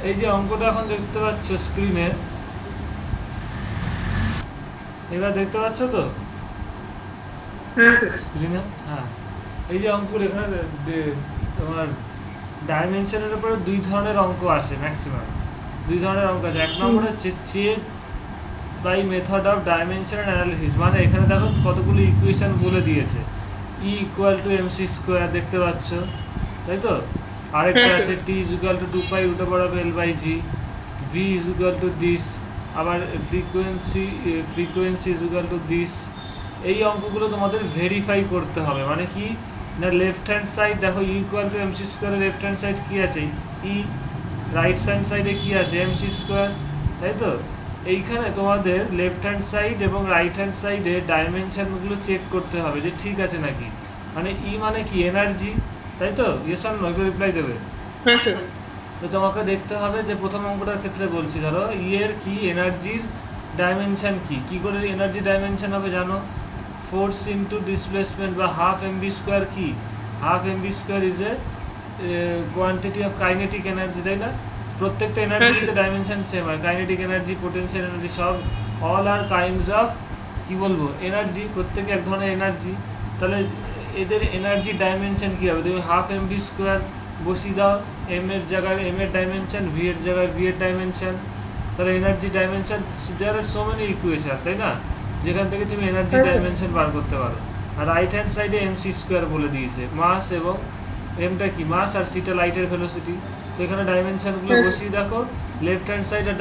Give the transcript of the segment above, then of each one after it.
এই যে অঙ্কটা এখন দেখতে পাচ্ছ স্ক্রিনে, এবার দেখতে পাচ্ছ তো হ্যাঁ স্যার। স্ক্রিনে? হ্যাঁ, এই যে অঙ্ক এখানে তোমার ডাইমেনশনের উপরে দুই ধরনের অঙ্ক আসে ম্যাক্সিমাম। দুই ধরনের অঙ্ক আছে। এক হুম। নম্বর হচ্ছে check by method of dimensional analysis, মানে এখানে দেখো কতগুলো ইকুয়েশন বলে দিয়েছে। E equal to MC square দেখতে পাচ্ছ, তাই তো? আরেকটা হ্যাঁ স্যার। আছে T is equal to 2 pi root over of L by G, V is equal to this, আবার frequency is equal to this. এই অঙ্কগুলো তোমাদের ভেরিফাই করতে হবে। মানে কি না, লেফট হ্যান্ড সাইড দেখো ই ইকুয়াল টু এমসি স্কোয়ারের লেফট হ্যান্ড সাইড কী আছে? ই। রাইট হ্যান্ড সাইডে কী আছে? এমসি স্কোয়ার, তাই তো? এইখানে তোমাদের লেফট হ্যান্ড সাইড এবং রাইট হ্যান্ড সাইডে ডাইমেনশনগুলো চেক করতে হবে যে ঠিক আছে নাকি। মানে ই মানে কি এনার্জি, তাই তো? ইয়েস অর নো, একটু রিপ্লাই দেবে। হ্যাঁ স্যার। তো তোমাকে দেখতে হবে যে প্রথম অঙ্কটার ক্ষেত্রে বলছি, ধরো ই এর কি এনার্জির ডাইমেনশন কি, কী করে এনার্জি ডাইমেনশন হবে জানো? ফোর্স ইন্টু ডিসপ্লেসমেন্ট বা হাফ এমবি স্কোয়ার। কি half MB square is a quantity of kinetic energy, তাই না? প্রত্যেকটা হ্যাঁ এনার্জিতে স্যার। ডাইমেনশন সেম হয়, কাইনেটিক এনার্জি, পোটেনশিয়াল এনার্জি, সব অল আর কাইন্ডস অফ কী বলবো এনার্জি, প্রত্যেকে এক ধরনের এনার্জি। তাহলে এদের এনার্জি ডাইমেনশন কী হবে? তুমি হাফ এমবি স্কোয়ার বসিয়ে দাও, এম এর জায়গায় এম এর ডাইমেনশন, ভি এর জায়গায় ভি এর ডাইমেনশন। তাহলে এনার্জি ডাইমেনশন, দেয়ার আর সো মেনি ইকুয়েশন, তাই না? যেখান থেকে তুমি এনার্জি হ্যাঁ স্যার। ডাইমেনশন বার করতে পারো। আর রাইট হ্যান্ড সাইডে এমসি স্কোয়ার বলে দিয়েছে, মাস এবং এমটা কি মাস আর সিটা লাইটের ভেলোসিটি। তো এখানে ডাইমেনশনগুলো হ্যাঁ স্যার। বসিয়ে দেখো লেফট হ্যান্ড সাইড আর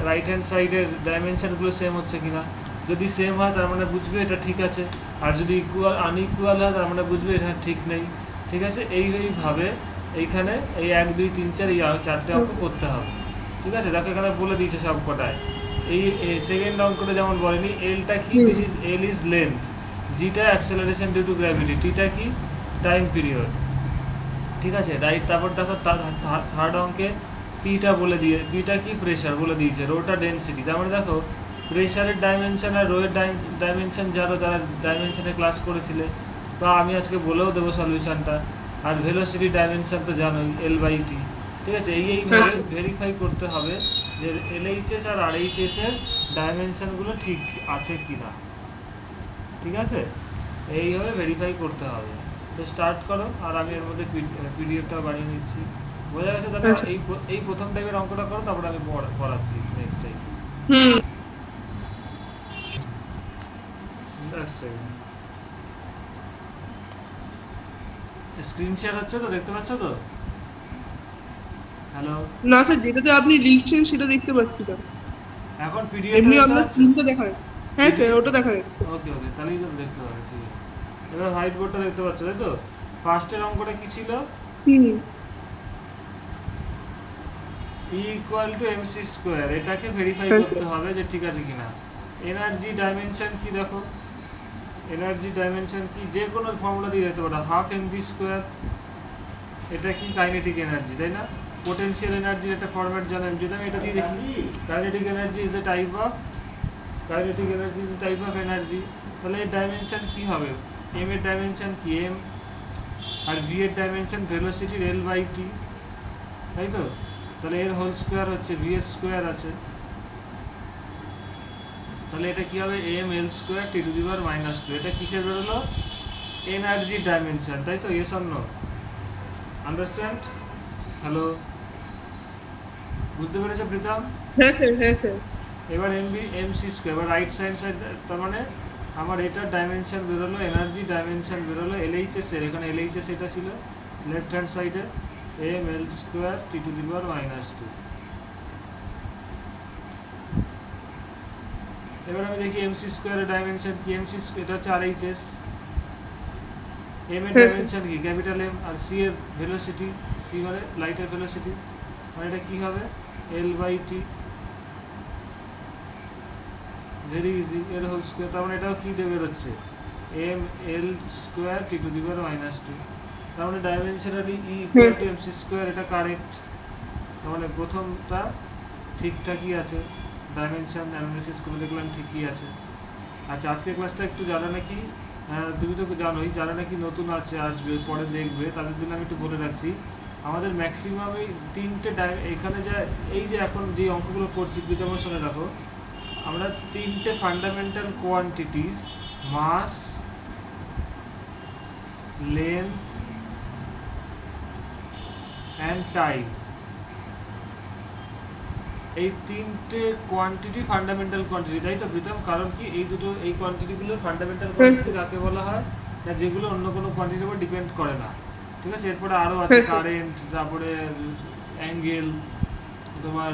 রাইট হ্যান্ড সাইডের ডাইমেনশনগুলো সেম হচ্ছে কিনা। যদি সেম হয় তার মানে বুঝবে এটা ঠিক আছে, আর যদি আনইকুয়াল হয় তার মানে বুঝবে এটা ঠিক নেই। ঠিক আছে, এইভাবে এইখানে এই 1 2 3 4 এই চারটে হুম। অঙ্ক করতে হবে। ঠিক আছে, দেখো এখানে বলে দিয়েছে সব কটায়। এই সেকেন্ড অঙ্কটা যেমন বলেনি, এলটা কি, হুম। This is L is length, জিটা অ্যাক্সেলারেশন ডিউ টু গ্র্যাভিটি, টিটা কি টাইম পিরিয়ড। ঠিক আছে, রাইট। তারপর দেখো থার্ড অঙ্কে পিটা বলে দিয়ে, পিটা কি প্রেশার বলে দিয়েছে, রোটা ডেন্সিটি। তার মানে দেখো প্রেশারের ডাইমেনশন আর রোয়ের ডাইমেনশন যারা যারা ডাইমেনশনে ক্লাস করেছিলে, বা আমি আজকে বলেও দেবো সলিউশনটা। আর ভেলোসিটি ডাইমেনশন তো জানোই, এল বাই টি। ঠিক আছে, হ্যাঁ এইভাবে স্যার। ভেরিফাই করতে হবে যে এলএইচএস আর আরএইচএস এর ডাইমেনশনগুলো ঠিক আছে কি না। ঠিক আছে, এইভাবে ভেরিফাই করতে হবে। তো স্টার্ট করো, আর আমি এর মধ্যে পিডিএফটা বানিয়ে নিচ্ছি। বোঝা গেছে? তাহলে হ্যাঁ স্যার। এই প্রথম টাইপের অঙ্কটা করো, তারপরে আমি পড়াচ্ছি নেক্সট টাইম। হুম। স্ক্রিন শেয়ার হচ্ছে তো, দেখতে পাচ্ছ তো? হ্যালো? না স্যার, যেটাতে আপনি লিখছেন সেটা দেখতে পাচ্ছি না। এখন পিডিএফটা এমনি দেখতে আপনার পাচ্ছ? স্ক্রিনটা দেখা যায়। হ্যাঁ স্যার, পিডিএফ, ওটা দেখা যাচ্ছে। ওকে ওকে, তাহলেই তো দেখতে পাবে। ঠিক আছে, এবার হোয়াইট বোর্ডটা দেখতে পাচ্ছ, তাই তো? ফার্স্টের অঙ্কটা কি ছিল? হুম। E equal to MC square, এটাকে ভেরিফাই হ্যাঁ করতে স্যার। হবে যে ঠিক আছে কিনা। এনার্জি ডাইমেনশন কি দেখো, এনার্জি ডাইমেনশন কি যে কোনো ফর্মুলা দিয়ে যেতে পারো, হাফ এমভি স্কোয়ার। এটা কি কাইনেটিক এনার্জি, তাই না? পোটেনশিয়াল এনার্জির একটা ফরম্যাট জানেন, যদি আমি এটা দিয়ে দেখি, kinetic energy is a type of, kinetic energy is a type of energy. তাহলে এর ডাইমেনশন কি হবে? এম এর ডাইমেনশন কি এম, আর ভি এর ডাইমেনশন ভেলোসিটির এল বাই টি, তাই তো? তাহলে এর হোল স্কোয়ার হচ্ছে ভি এর স্কোয়ার আছে। তাহলে এটা কি হবে? M L square T to the power -2। এটা কিসের বেরোলো? এনার্জি ডাইমেনশন, তাই তো? Yes or no? Understand? Hello? বুঝতে পেরেছো প্রীতম? হ্যাঁ স্যার। হ্যাঁ স্যার। এবার এমসি স্কোয়ার, এবার রাইট সাইড সাইড, তার মানে আমার এটার ডাইমেনশন বেরোলো, এনার্জি ডাইমেনশন বেরোলো এলএইচএস এর, এখানে এলএইচএস এটা ছিল লেফট হ্যান্ড সাইডে, M L square T to the power -2। এবার আমি দেখি এমসি স্কোয়ারের ডাইমেনশন কি, এমসি এটা হচ্ছে আরএইচএস, এম এর হ্যাঁ স্যার। ডাইমেনশন কি ক্যাপিটাল এম, আর সি এর ভেলোসিটি, সি মানে লাইটের ভেলোসিটি, মানে এটা কী হবে? L by T. Very easy, এর হোল স্কোয়ার। তার মানে এটাও কী দিয়ে বেরোচ্ছে? M L square T to the power -2। তার মানে ডাইমেনশনালি ই হ্যাঁ equal to sir. MC square, এটা কারেক্ট। তার মানে প্রথমটা ঠিকঠাকই আছে, ডাইমেনশন অ্যানালিসিস করে দেখলাম ঠিকই আছে। আচ্ছা, আজকের ক্লাসটা একটু যারা নাকি তুমি তো জানোই, যারা নাকি নতুন আছে আসবে পরে দেখবে, তাদের জন্য আমি একটু বলে রাখছি। আমাদের ম্যাক্সিমাম এই তিনটে এখানে যা এই যে এখন যে অঙ্কগুলো করছি যেমন শুনে রাখো, আমরা তিনটে fundamental quantities mass, length and time, এই তিনটে কোয়ান্টিটি ফান্ডামেন্টাল কোয়ান্টিটি, তাই তো প্রীতম? কারণ কি এই দুটো এই কোয়ান্টিটিগুলো ফান্ডামেন্টাল কোয়ান্টিটি কাকে বলা হয় না, যেগুলো অন্য কোনো কোয়ান্টিটির উপর ডিপেন্ড করে না। ঠিক আছে, এরপরে আরও আছে হ্যাঁ স্যার। কারেন্ট, তারপরে অ্যাঙ্গেল, তোমার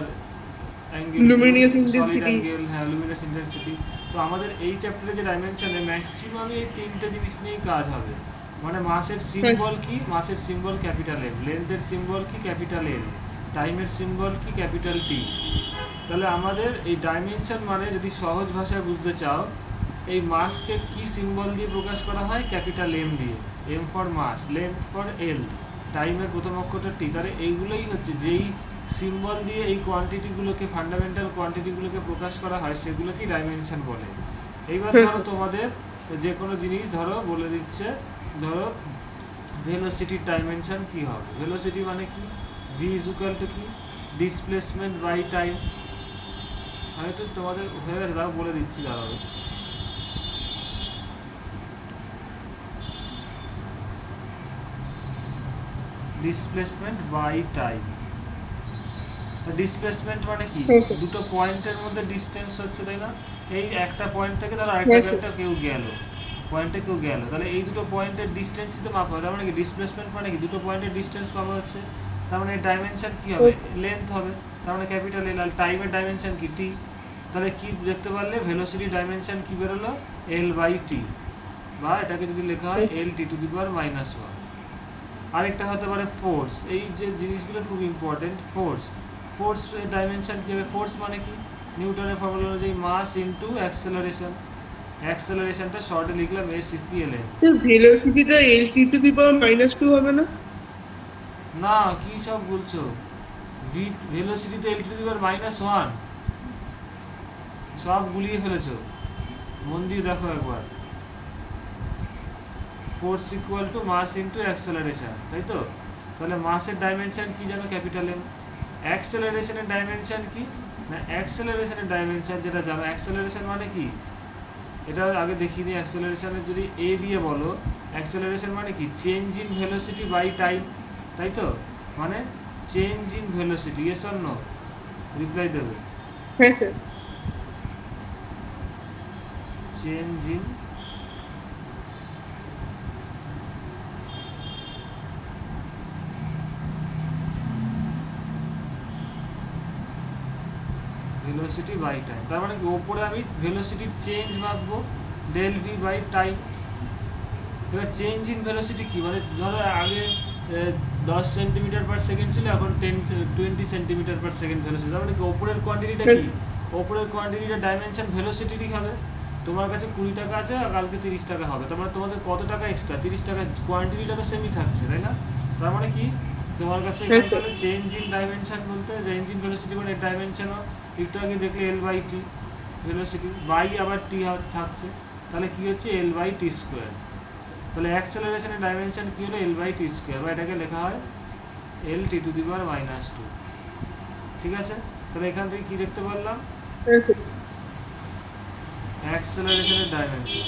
angle Luminous solid intensity. Angle, হ্যাঁ লুমিনাস ইন্টেন্সিটি। তো আমাদের এই চ্যাপ্টারে যে ডাইমেনশনে ম্যাক্সিমামই এই তিনটে জিনিস নিয়েই কাজ হবে। মানে মাসের হ্যাঁ সিম্বল কি, মাসের সিম্বল ক্যাপিটাল এম, লেন্থের সিম্বল কি ক্যাপিটাল এল, টাইমের সিম্বল কি ক্যাপিটাল টি। তাহলে আমাদের এই ডাইমেনশন মানে যদি সহজ ভাষায় বুঝতে চাও, এই মাসকে কি সিম্বল দিয়ে প্রকাশ করা হয়, ক্যাপিটাল এম দিয়ে, M for mass, length for L, টাইমের প্রথম অক্ষরটা টি। তাহলে এইগুলোই হচ্ছে যেই সিম্বল দিয়ে এই কোয়ান্টিটিগুলোকে ফান্ডামেন্টাল কোয়ান্টিটিগুলোকে প্রকাশ করা হয় সেগুলোকেই ডাইমেনশন বলে। এইবার হ্যাঁ ধরো স্যার। তোমাদের যে কোনো জিনিস ধরো বলে দিচ্ছে, ধরো ভেলোসিটির ডাইমেনশন কি হবে। ভেলোসিটি মানে কি, ভি ইজ ইকুয়াল টু কি, ডিসপ্লেসমেন্ট বাই টাইম। আমি তো তোমাদের হয়ে গেছে, তাও বলে দিচ্ছি দাঁড়াও। Displacement by time. ডিসপ্লেসমেন্ট মানে কি, হ্যাঁ স্যার। দুটো পয়েন্টের মধ্যে ডিস্টেন্স হচ্ছে, তাই না? এই একটা পয়েন্ট থেকে ধরো আরেকটা হ্যাঁ স্যার। পয়েন্টে কেউ গেল, পয়েন্টে কেউ গেল, তাহলে এই দুটো পয়েন্টের ডিস্টেন্সই তো মাপা হয়। তার মানে কি ডিসপ্লেসমেন্ট মানে কি, দুটো পয়েন্টের ডিস্টেন্স মাপা হচ্ছে। তার মানে এই ডাইমেনশন কি হবে, লেন্থ হবে, তার মানে ক্যাপিটাল এল। আর টাইমের ডাইমেনশন কি, টি। তাহলে কি দেখতে পারলে, ভেলোসিটি ডাইমেনশন কি বেরোলো, এল বাই টি, বা এটাকে যদি লেখা হয় এল টি টু দি পাওয়ার -1। আরেকটা হতে পারে ফোর্স। এই যে জিনিসগুলো খুব ইম্পর্টেন্ট। ফোর্স, ফোর্স ডাইমেনশন কী হবে, ফোর্স মানে কি, নিউটনের ফর্মুলা অনুযায়ী মাস ইন্টু অ্যাক্সেলারেশন। অ্যাক্সেলারেশনটা শর্টে লিখলাম ACCLN। ভেলোসিটিটা L t⁻² হবে না? না, কী সব বলছো, ভেলোসিটি তো L⁻⁻1, সব গুলিয়ে ফেলেছো, মন দিয়ে দেখো একবার। Force equal to mass into acceleration, তাই তো? তাহলে মাসের ডাইমেনশন কি জানো, ক্যাপিটাল এম। অ্যাক্সেলারেশনের ডাইমেনশন কি না, অ্যাক্সেলারেশনের ডাইমেনশন যেটা জানো, অ্যাক্সেলারেশন মানে কি, এটা আগে দেখিয়ে দিই। অ্যাক্সেলারেশনের যদি এ দিয়ে বলো, অ্যাক্সেলারেশন মানে কি, change in velocity by time, তাই তো? মানে change in velocity, yes or no, reply দেবে। হ্যাঁ sir. Change in velocity by time. তার মানে কি, ওপরে আমি ভেলোসিটির চেঞ্জ মাপবো, ডেল ভি বাই টাইম। এবার চেঞ্জ ইন ভেলোসিটি কি, মানে ধরো আগে 10 সেন্টিমিটার/সেকেন্ড ছিল, এখন 20 সেন্টিমিটার/সেকেন্ড ভেলোসিটি। তার মানে কি, ওপরের কোয়ান্টিটিটা হ্যাঁ কি, স্যার। ওপরের কোয়ান্টিটিটা ডাইমেনশন ভেলোসিটিরই হবে। তোমার কাছে 20 টাকা আছে আর কালকে 30 টাকা হবে, তার মানে তোমাদের কত টাকা এক্সট্রা, 30 টাকা। কোয়ান্টিটিটা তো সেমই থাকছে, তাই না? তার মানে কি, তোমার কাছে হ্যাঁ এখানে স্যার। তাহলে চেঞ্জ ইন ডাইমেনশন বলতে, চেঞ্জ ইন ভেলোসিটি মানে ডাইমেনশনও একটু আগে দেখলে L by T, velocity by আবার টি থাকছে, তাহলে কি হচ্ছে L/T²। তাহলে অ্যাক্সেলারেশনের ডাইমেনশন কি হলো, L/T², বা এটাকে লেখা হয় L⁻²। ঠিক আছে, তাহলে এখান থেকে কি দেখতে পারলাম, হ্যাঁ স্যার। অ্যাক্সেলারেশনের ডাইমেনশন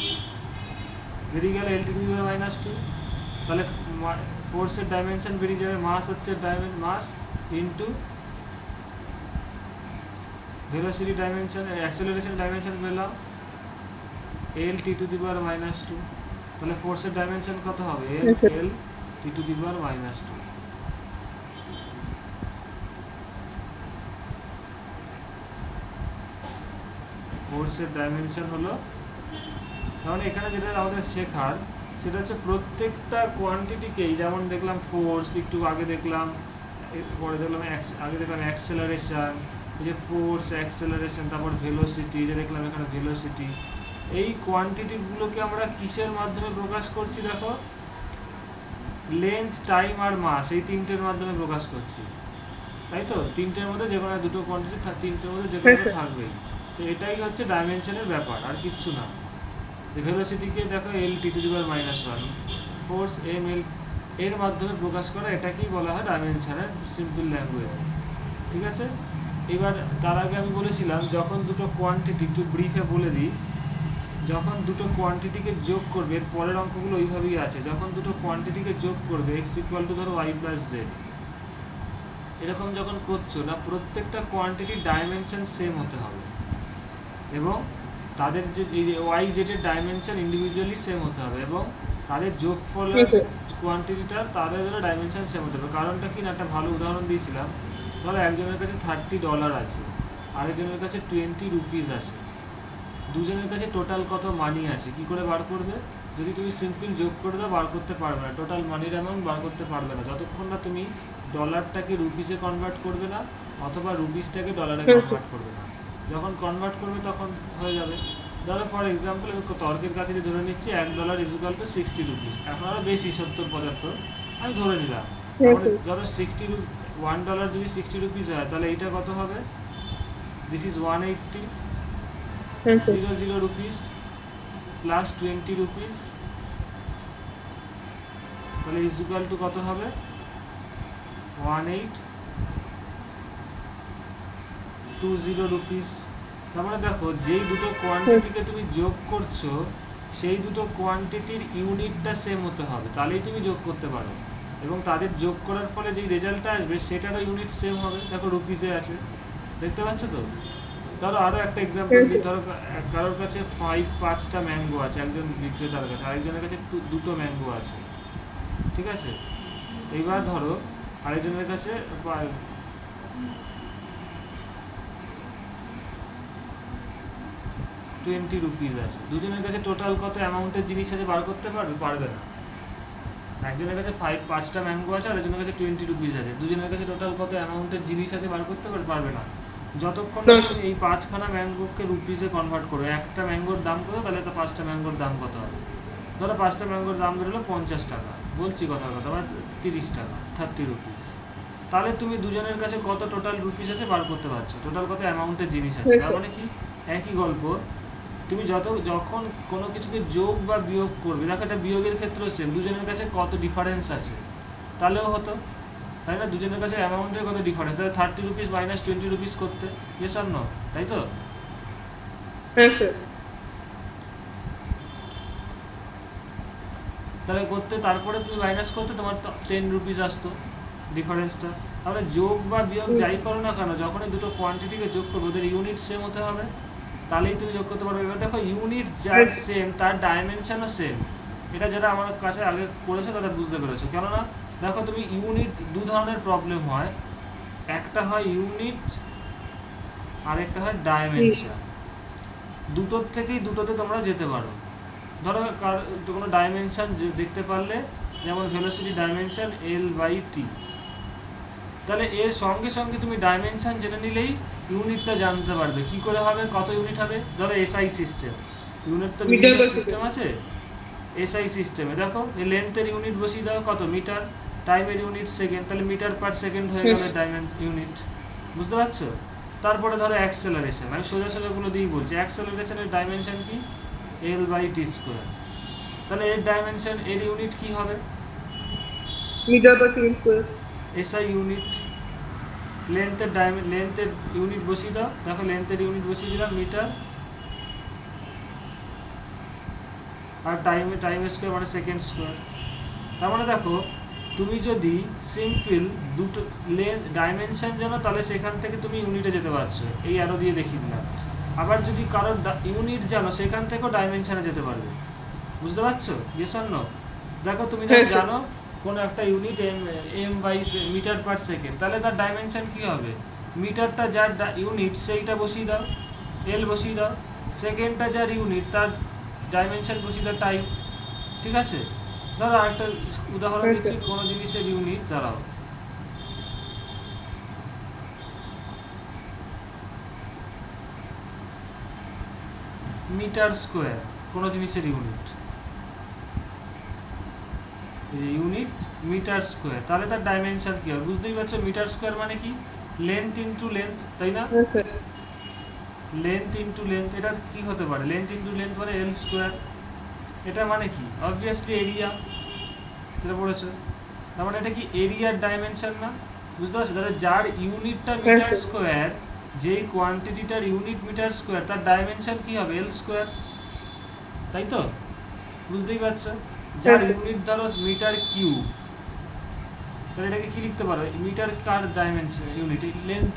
বেরিয়ে গেল L⁻²। তাহলে ফোর্সের ডাইমেনশন বেরিয়ে যাবে, মাস হচ্ছে mass into velocity dimension, acceleration dimension পেলাম L⁻²। তাহলে ফোর্সের ডাইমেনশন কত হবে, হ্যাঁ স্যার। L⁻²। ফোর্সের ডাইমেনশন হলো, তাহলে এখানে যেটা আমাদের শেখার সেটা হচ্ছে প্রত্যেকটা কোয়ান্টিটিকেই, যেমন দেখলাম ফোর্স একটু আগে দেখলাম, পরে দেখলাম আগে দেখলাম অ্যাক্সেলারেশন, এই যে ফোর্স অ্যাক্সেলারেশন, তারপর ভেলোসিটি, যে দেখলাম এখানে ভেলোসিটি। এই কোয়ান্টিটিগুলোকে আমরা কিসের মাধ্যমে প্রকাশ করছি দেখো, লেন্থ, টাইম আর মাস, এই তিনটের মাধ্যমে প্রকাশ করছি, তাই তো? তিনটের মধ্যে যে কোনো দুটো কোয়ান্টিটি, তিনটের মধ্যে যে কোনো হ্যাঁ স্যার। থাকবেই। তো এটাই হচ্ছে ডাইমেনশনের ব্যাপার, আর কিচ্ছু না। ভেলোসিটিকে দেখো L⁻², ফোর্স এম এল এর মাধ্যমে প্রকাশ করা এটাকেই বলা হয় ডাইমেনশনের সিম্পল ল্যাঙ্গুয়েজ। ঠিক আছে, এবার তার আগে আমি বলেছিলাম যখন দুটো কোয়ান্টিটি, একটু ব্রিফে বলে দিই, যখন দুটো কোয়ান্টিটিকে যোগ করবে, এর পরের অঙ্কগুলো ওইভাবেই আছে, যখন দুটো কোয়ান্টিটিকে যোগ করবে এক্স ইকুয়াল টু ধরো ওয়াই প্লাস জেড, এরকম যখন করছো না, প্রত্যেকটা কোয়ান্টিটির ডাইমেনশন সেম হতে হবে এবং তাদের যে এই যে ওয়াই জেডের ডাইমেনশন ইন্ডিভিজুয়ালি সেম হতে হবে এবং তাদের যোগফলের কোয়ান্টিটিটা তাদের ডাইমেনশন সেম হতে হবে। কারণটা কি না, একটা ভালো উদাহরণ দিয়েছিলাম, ধরো একজনের কাছে $30 আছে, আরেকজনের কাছে ₹20 আছে, দুজনের কাছে টোটাল কত মানি আছে, কি করে বার করবে? যদি তুমি সিম্পল যোগ করে দাও বার করতে পারবে না, টোটাল মানির অ্যামাউন্ট বার করতে পারবে না যতক্ষণ না তুমি ডলারটাকে রুপিসে কনভার্ট করবে না অথবা রুপিসটাকে ডলারে কনভার্ট করবে না। যখন কনভার্ট করবে তখন হয়ে যাবে। ধরো ফর এক্সাম্পল আমি তর্কের কাছে ধরে নিচ্ছি $1 ইকুয়াল টু ₹60, এখন আরও বেশি 70-75 আমি ধরে নিলাম। তাহলে ধরো $1 যদি $60 হয় তাহলে এইটা কত হবে? দিস ইজ 180 0 রুপিস প্লাস $20, তাহলে ইজ ইকুয়াল টু কত হবে? 1820 রুপিস। তার মানে দেখো যেই দুটো কোয়ান্টিটিকে তুমি যোগ করছো সেই দুটো কোয়ান্টিটির ইউনিটটা সেম হতে হবে, তাহলেই তুমি যোগ করতে পারো এবং তাদের যোগ করার ফলে যেই রেজাল্টটা আসবে সেটারও ইউনিট সেম হবে। দেখো রুপিসে আছে, দেখতে পাচ্ছ তো? ধরো আরও একটা এক্সাম্পল দিই, ধরো কারোর কাছে 5টা ম্যাঙ্গো আছে, একজন বিক্রেতার কাছে, আরেকজনের কাছে 2টো ম্যাঙ্গো আছে, ঠিক আছে? এইবার ধরো আরেকজনের কাছে $20 আছে, দুজনের কাছে টোটাল কত অ্যামাউন্টের জিনিস আছে বার করতে পারবে? পারবে না। একজনের কাছে 5টা ম্যাঙ্গো আছে, আরেকজনের কাছে $20 আছে, দুজনের কাছে টোটাল কত অ্যামাউন্টের জিনিস আছে বার করতে পারবে না যতক্ষণ না তুমি এই 5খানা ম্যাঙ্গোকে রুপিসে কনভার্ট করো। একটা ম্যাঙ্গোর দাম কত, তাহলে তো 5টা ম্যাঙ্গোর দাম কত হবে? ধরো 5টা ম্যাঙ্গোর দাম ধরলো $50, বলছি কথার কথা, বা $30, $30। তাহলে তুমি দুজনের কাছে কত টোটাল রুপিস আছে বার করতে পারছো, টোটাল কত অ্যামাউন্টের জিনিস আছে। তার মানে কি, একই গল্প, তুমি যখন কোনো কিছুকে যোগ বা বিয়োগ করবে, দেখো এটা বিয়োগের ক্ষেত্রেও সেম, দুজনের কাছে কত ডিফারেন্স আছে তাহলেও হতো, তাই না? দুজনের কাছে অ্যামাউন্টের কত ডিফারেন্স, তাহলে $30 মাইনাস $20 করতে, ইয়েস অর নো, তাই তো? তাহলে করতে, তারপরে তুমি মাইনাস করতে তোমার $10 আসতো ডিফারেন্সটা। তাহলে যোগ বা বিয়োগ যাই করো না কেন, যখন এই দুটো কোয়ান্টিটিকে যোগ করবে ওদের ইউনিট সেম হতে হবে, তাহলেই তুমি যোগ করতে পারবে। এবার দেখো ইউনিট যার সেম তার ডাইমেনশনও সেম, এটা যারা আমার কাছে আগে করেছে তারা বুঝতে পেরেছো। কেননা দেখো তুমি ইউনিট, দু ধরনের প্রবলেম হয়, একটা হয় ইউনিট আর একটা হয় ডাইমেনশন। দুটোর থেকেই দুটোতে তোমরা যেতে পারো। ধরো কোনো ডাইমেনশন দেখতে পারলে, যেমন ভেলোসিটি ডাইমেনশন L/T, তাহলে এর সঙ্গে সঙ্গে তুমি ডাইমেনশন জেনে নিলেই ইউনিটটা জানতে পারবে। কি করে হবে, কত ইউনিট হবে? ধরো এসআই সিস্টেম, ইউনিট তো বিভিন্ন সিস্টেম আছে। এসআই সিস্টেমে দেখো এই লেন্থের ইউনিট বসিয়ে দাও কত, মিটার, টাইমের ইউনিট সেকেন্ড, তাহলে মিটার পার সেকেন্ড হয়ে গেল ইউনিট, বুঝতে পারছো? তারপরে ধরো অ্যাক্সেলারেশন, আমি সোজা সোজাগুলো দিয়েই বলছি, অ্যাক্সেলারেশনের ডাইমেনশন কি? L/T²। তাহলে এর ডাইমেনশন, এর ইউনিট কি হবে? Metre per second square. SI unit. লেন্থের ইউনিট বসিয়ে দাও, দেখো লেন্থের ইউনিট বসিয়ে দিলাম মিটার, আর টাইম স্কোয়ার মানে সেকেন্ড স্কোয়ার। তার মানে দেখো তুমি যদি সিম্পল দুটো ডাইমেনশন জানো তাহলে সেখান থেকে তুমি ইউনিটে যেতে পারছো, এই অ্যারো দিয়ে দেখিয়ে দিলাম। আবার যদি কারোর ইউনিট জানো সেখান থেকেও ডাইমেনশনে যেতে পারবে, বুঝতে পারছো? Yes or no? দেখো তুমি যদি জানো কোনো একটা unit m/, metre per second, তাহলে তার ডাইমেনশন কী হবে? মিটারটা যার ইউনিট সেইটা বসিয়ে দাও, এল বসিয়ে দাও, সেকেন্ডটা যার ইউনিট তার ডাইমেনশন বসিয়ে দাও টাইম, ঠিক আছে? ধরো আরেকটা উদাহরণ দিচ্ছি, কোনো জিনিসের ইউনিট, দাঁড়াও, মিটার স্কোয়ার কোনো জিনিসের ইউনিট, মিটার স্কোয়ার, তাহলে তার ডাইমেনশন কী হবে? বুঝতেই পারছো, মিটার স্কোয়ার মানে কি? লেন্থ ইন্টু লেন্থ, তাই না? লেন্থ ইন্টু লেন্থ, এটা কি হতে পারে? লেন্থ ইন্টু লেন্থ মানে L²। এটা মানে কি? অবভিয়াসলি এরিয়া, সেটা পড়েছো। তার মানে এটা কি এরিয়ার ডাইমেনশন না? বুঝতে পারছো? তাহলে যার ইউনিটটা হ্যাঁ মিটার স্যার। স্কোয়ার, যেই কোয়ান্টিটিটার ইউনিট মিটার স্কোয়ার, তার ডাইমেনশন কি হবে? এল স্কোয়ার, তাই তো? বুঝতেই পারছো? হ্যাঁ যার স্যার। ইউনিট ধরো মিটার কিউব, তাহলে এটাকে কি লিখতে পারো? মিটার কার ডাইমেনশন ইউনিট? লেন্থ।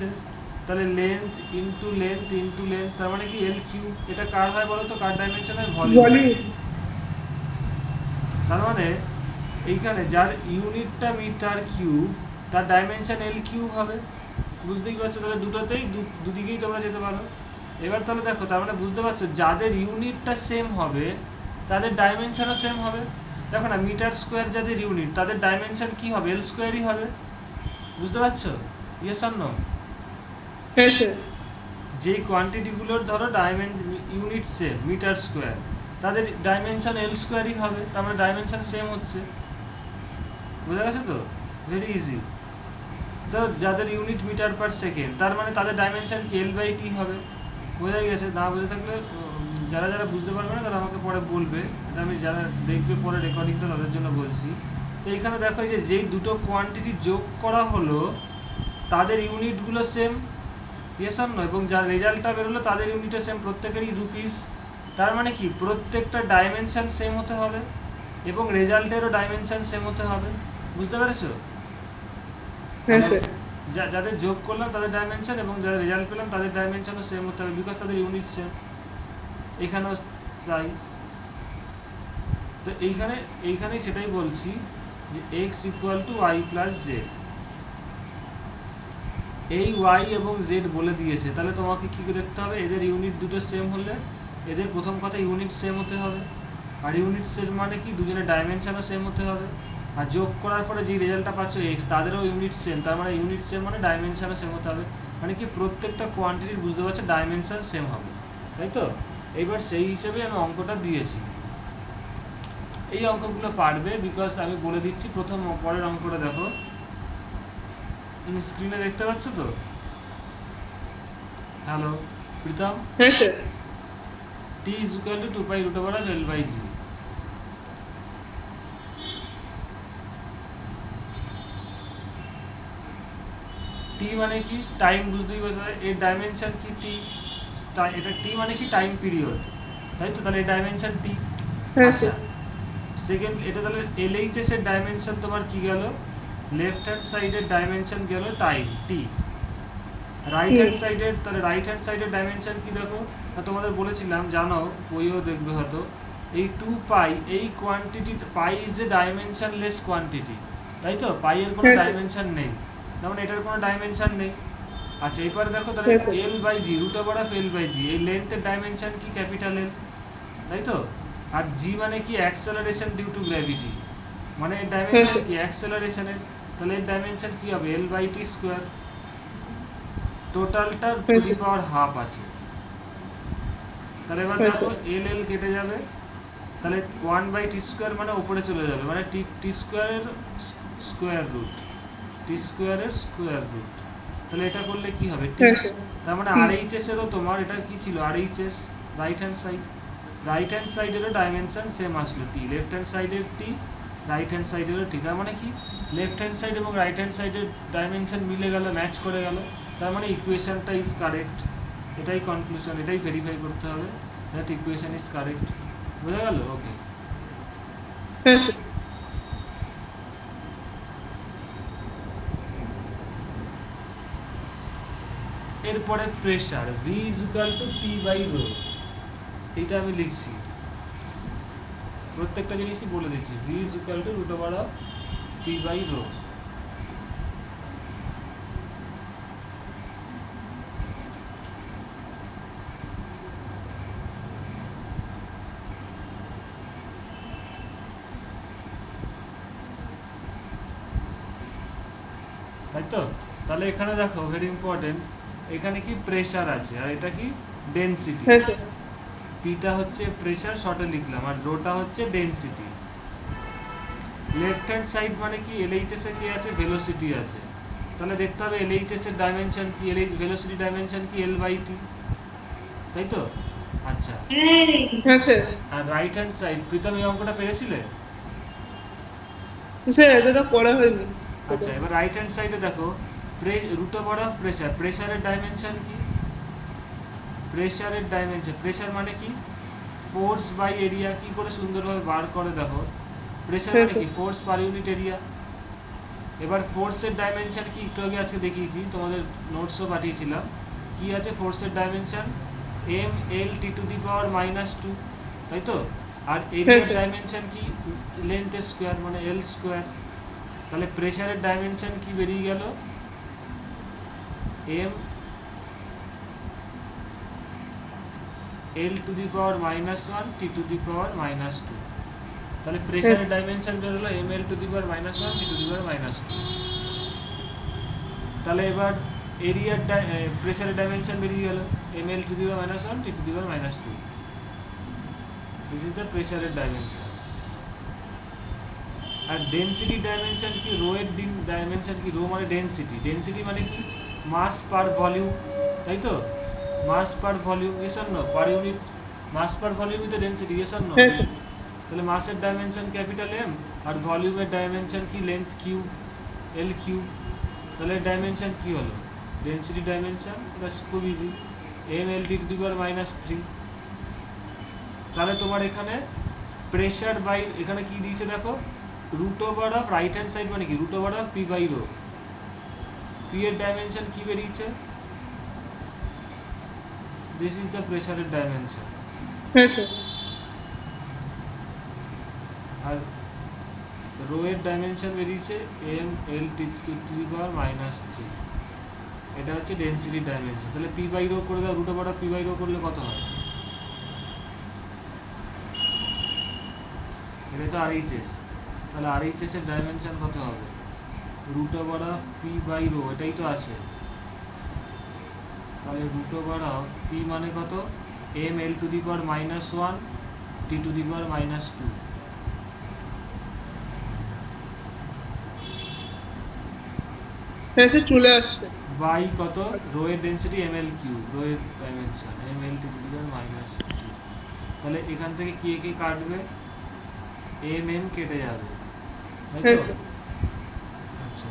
তাহলে length into length into length, তার মানে কি এল কিউব। এটা কার হয় বলো তো? কার ডাইমেনশন হয়? ভলিউম। ভলিউম। তার মানে এইখানে যার ইউনিটটা মিটার কিউব, তার ডাইমেনশন এল কিউব হবে। বুঝতেই পারছো? তাহলে দুটোতেই দুদিকেই তোমরা যেতে পারো। এবার তাহলে দেখো, তার মানে বুঝতে পারছো যাদের ইউনিটটা সেম হবে তাদের ডাইমেনশনও সেম হবে। দেখো না, মিটার স্কোয়ার যাদের ইউনিট, তাদের ডাইমেনশন কি হবে? এল স্কোয়ারই হবে। বুঝতে পারছো? Yes or no? হ্যাঁ স্যার। যেই কোয়ান্টিটিগুলোর ধরো ইউনিট সেম মিটার স্কোয়ার, তাদের ডাইমেনশন এল স্কোয়ারই হবে। তার মানে ডাইমেনশন সেম হচ্ছে। বোঝা গেছে তো? Very easy. তো যাদের ইউনিট মিটার পার সেকেন্ড, তার মানে তাদের ডাইমেনশন কি? এল বাই টি হবে। বোঝা গেছে? না বুঝে থাকলে যারা যারা বুঝতে পারবে না তারা আমাকে পরে বলবে। এটা আমি যারা দেখবে পরে রেকর্ডিংটা তাদের জন্য বলছি। তো এখানে দেখো যে যেই দুটো কোয়ান্টিটি যোগ করা হলো তাদের ইউনিটগুলো সেম, ইয়েস অর নো? এবং যার রেজাল্টটা বেরোলো তাদের ইউনিটও সেম, প্রত্যেকেরই রুপিস। তার মানে কি প্রত্যেকটা ডাইমেনশন সেম হতে হবে এবং রেজাল্টেরও ডাইমেনশন সেম হতে হবে। বুঝতে পেরেছো? হ্যাঁ মানে স্যার। যাদের যোগ করলাম তাদের ডাইমেনশন এবং যাদের রেজাল্ট পেলাম তাদের ডাইমেনশনও সেম হতে হবে, বিকজ তাদের ইউনিট সেম। এখানেও তাই। তো এইখানেই সেটাই বলছি যে X equal to Y plus Z. এই ওয়াই এবং জেড বলে দিয়েছে, তাহলে তোমাকে কী দেখতে হবে? এদের ইউনিট দুটো সেম হলে এদের প্রথম কথা ইউনিট সেম হতে হবে। আর ইউনিট সেম মানে কি? দুজনের ডাইমেনশনও সেম হতে হবে। আর যোগ করার পরে যে রেজাল্টটা পাচ্ছ এক্স, তাদেরও ইউনিট সেম। তার মানে ইউনিট সেম মানে ডাইমেনশনও সেম হতে হবে। মানে কি প্রত্যেকটা কোয়ান্টিটির, বুঝতে পারছো, ডাইমেনশন সেম হবে, তাই তো? এইবার সেই হিসেবে আমি অঙ্কটা দিয়েছি। এই অঙ্কগুলো পারবে, বিকজ আমি বলে দিচ্ছি। প্রথম পরের অঙ্কটা দেখো, তুমি স্ক্রিনে দেখতে পাচ্ছ তো? হ্যালো প্রীতম? হ্যাঁ sir. T is equal to 2 pi root over of L by G. T মানে কি? টাইম। বুঝতেই পারছো এর ডাইমেনশন কি? টি। এটা টি মানে কি? টাইম পিরিয়ড, তাই তো? তাহলে এই ডাইমেনশন টি। হ্যাঁ আচ্ছা, স্যার। সেকেন্ড এটা তাহলে এলএইচএস এর ডাইমেনশন তোমার কি গেল? লেফট হ্যান্ড সাইডের ডাইমেনশন গেল টাইম টি। রাইট হ্যান্ড সাইডের, তাহলে রাইট হ্যান্ড সাইডের ডাইমেনশন কি দেখো? তোমাদের বলেছিলাম, জানো, বইও দেখবে হয়তো, এই 2 পাই, এই quantity pi is a dimensionless quantity, তাই তো? পাই এর কোনো হ্যাঁ স্যার। ডাইমেনশন নেই, যেমন এটার কোনো ডাইমেনশন নেই। আচ্ছা, এরপরে দেখো তাহলে হ্যাঁ sir. L by G, root over of L by G, এই লেন্থের ডাইমেনশন কি? ক্যাপিটাল এল, তাই তো? আর জি মানে কি? অ্যাক্সেলারেশন ডিউ টু গ্র্যাভিটি, মানে এর হ্যাঁ ডাইমেনশন স্যার। কি? অ্যাক্সেলারেশনের। তাহলে এর ডাইমেনশন কি হবে? L by T square. টোটালটা টু হ্যাঁ দি স্যার। পাওয়ার হাফ আছে। তাহলে এবার হ্যাঁ দেখো স্যার। এল এল কেটে যাবে, তাহলে 1/t স্কোয়ার মানে ওপরে চলে যাবে, মানে টি টি স্কোয়ারের স্কোয়ার রুট, টি স্কোয়ারের স্কোয়ার রুট। তাহলে এটা করলে কি হবে? টি। হ্যাঁ স্যার। তার মানে টি। আরএইচএস এরও তোমার এটা কি ছিল? RHS, right hand side. Right hand সাইডেরও ডাইমেনশন সেম আসলো টি, লেফট হ্যান্ড সাইডের টি, রাইট হ্যান্ড সাইডেরও টি। তার মানে কি লেফট হ্যান্ড সাইড এবং রাইট হ্যান্ড সাইডের ডাইমেনশন মিলে গেল, ম্যাচ করে গেল। তার মানে ইকুয়েশনটা ইজ কারেক্ট। এটাই কনক্লুশন, এটাই ভেরিফাই করতে হবে, দ্যাট ইকুয়েশন ইজ কারেক্ট। বোঝা গেল? ওকে। হ্যাঁ স্যার। এরপরে pressure V is equal to P by rho, এইটা আমি লিখছি, প্রত্যেকটা জিনিসই বলে দিচ্ছি। V is equal to root over of P by rho. তাই তো? তাহলে এখানে দেখো, ভেরি ইম্পর্টেন্ট, এখানে কি? প্রেশার আছে, আর এটা কি? ডেনসিটি। হ্যাঁ স্যার। পিটা হচ্ছে প্রেশার, শর্টে লিখলাম, আর রোটা হচ্ছে ডেনসিটি। লেফট হ্যান্ড সাইড মানে কি? এলএইচএস এ কি আছে? ভেলোসিটি আছে। তাহলে দেখতে হবে এলএইচএস এর ডাইমেনশন কি? ভেলোসিটি ডাইমেনশন কি? এল বাই টি, তাই তো? আচ্ছা, হ্যাঁ স্যার। আর রাইট হ্যান্ড সাইড, প্রীতম এই অঙ্কটা পেরেছিলে? স্যার এতটা পড়া হয়নি। আচ্ছা, এবার রাইট হ্যান্ড সাইডে দেখো, রুট ওভার অফ প্রেসার, প্রেসারের ডাইমেনশন কি? প্রেসারের ডাইমেনশন, প্রেসার মানে কি? Force by area. কি করে সুন্দরভাবে বার করে দেখো, প্রেসার হ্যাঁ মানে কি? Sir. Force per unit area. এবার ফোর্সের ডাইমেনশন কি একটু আগে আজকে দেখিয়েছি, তোমাদের নোটসও পাঠিয়েছিলাম। কি আছে ফোর্সের dimension? M L T to the power -2, তাই তো? আর হ্যাঁ এরিয়ার স্যার। ডাইমেনশন কি? লেন্থ স্কোয়ার মানে এল স্কোয়ার। তাহলে প্রেসারের ডাইমেনশন কি বেরিয়ে গেল? M L to the power -1 T to the power -2। তাহলে হ্যাঁ প্রেসারের ডাইমেনশন বেরোলো M L to the power -1 T to the power -2। তাহলে এবার এরিয়ার প্রেসারের ডাইমেনশন বেরিয়ে গেল M L to the power -1 T to the power -2। This is the প্রেসারের ডাইমেনশন। আর ডেনসিটি ডাইমেনশন কি? রো এর ডাইমেনশন কি? রো মানে ডেনসিটি, ডেনসিটি মানে কি? মাস পার ভলিউম, তাই তো? Mass per volume, yes or no? Per unit mass per volume is the density, yes or no? হ্যাঁ স্যার। তাহলে মাসের ডাইমেনশন ক্যাপিটাল এম, আর ভলিউমের ডাইমেনশন কি? Length cube, L cube. তাহলে ডাইমেনশন কি হলো? ডেনসিটি ডাইমেনশন, এটা খুব easy, M L T to the power -3। তাহলে তোমার এখানে প্রেশার বাই, এখানে কি দিয়েছে দেখো, root over of right hand side মানে কি? Root over of P by rho. P এর ডাইমেনশন কি বেরিয়েছে? দিস ইজ দ্য প্রেশারের ডাইমেনশন। হ্যাঁ স্যার। আর রো এর ডাইমেনশন বেরিয়েছে M L T to the power -3। এটা হচ্ছে ডেনসিটি ডাইমেনশন। তাহলে পি বাই রো করে দাও, root over of P by rho করলে কত হয়? এটা তো আরএইচএস। তাহলে আরএইচএস এর ডাইমেনশন কত হবে? Root over of P by rho, এটাই তো আছে। তাহলে রুট ওভার অফ পি মানে কত? M L to the power -1 T to the power -2। হ্যাঁ স্যার চলে আসছে। বাই কত? রো এর density M L cube, rho এর dimension M L T to the power -3। তাহলে এখান থেকে কি কে কাটবে? এম এম কেটে যাবে, তাই হ্যাঁ তো? স্যার। আচ্ছা,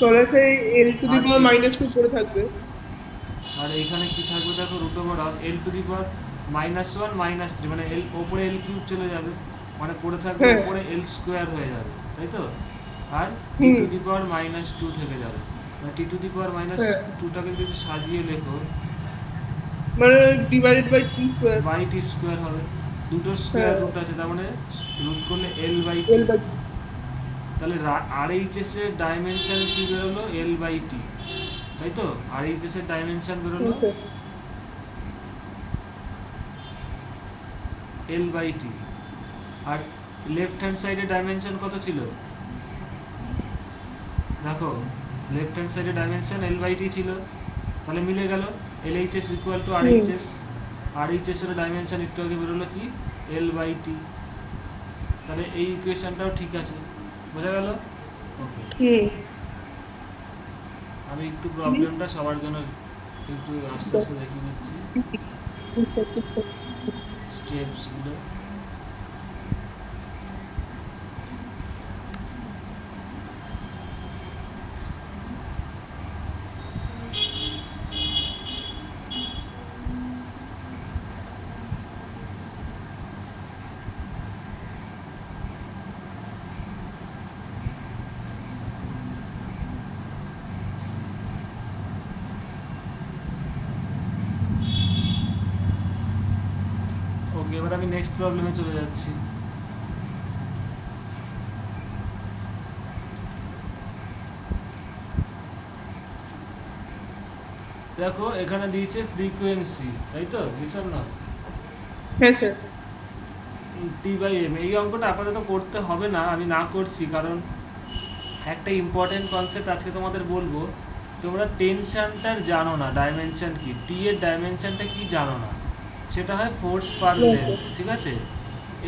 তলে সেই এল টু দি আর পাওয়ার -2 পড়ে থাকবে। আর এখানে কি থাকবে দেখো, root over of L to the power -1 -3, মানে এল ওপরে এল কিউব চলে যাবে, মানে পড়ে থাকবে হ্যাঁ। ওপরে এল স্কোয়ার হয়ে যাবে, তাই তো? আর টি হুম। টু দি পাওয়ার -2 থেকে যাবে, মানে টি টু দি পাওয়ার হ্যাঁ -2টাকে যদি সাজিয়ে লেখো, মানে divided by T square. By T square হবে। দুটোর স্কোয়ার হ্যাঁ রুট আছে, তার মানে রুট করলে L by T. L by. তাহলে আরএইচএস এর ডাইমেনশন কি বেরোলো? এল বাই টি, তাই তো? আরএইচএস এর ডাইমেনশন বেরোলো এল বাই টি। আর লেফট হ্যান্ড সাইডে ডাইমেনশন কত ছিল দেখো, লেফট হ্যান্ড সাইডে ডাইমেনশন এল বাই টি ছিল। তাহলে মিলে গেল, L H S equal to R H S. R H S এর ডাইমেনশন একটু আগে বেরোলো কি? L by T. তাহলে এই ইকুয়েশনটাও ঠিক আছে, বোঝা গেল? ওকে, হুম। আমি একটু প্রবলেমটা সবার জন্য একটু আস্তে আস্তে দেখিয়ে দিচ্ছি স্টেপসগুলো। ওকে, এবার আমি নেক্সট প্রবলেমে চলে যাচ্ছি। দেখো এখানে দিয়েছে ফ্রিকোয়েন্সি, তাই তো? বুঝছেন না? হ্যাঁ স্যার। টি বাই এম, এই অঙ্কটা আপাতত করতে হবে না, আমি না করছি কারণ একটা ইম্পর্টেন্ট কনসেপ্ট আজকে তোমাদের বলবো। তোমরা টেনশনটার জানো না ডাইমেনশন কি, টি এর ডাইমেনশনটা কি জানো না, সেটা হয় ফোর্স পার লেন্থ, ঠিক আছে?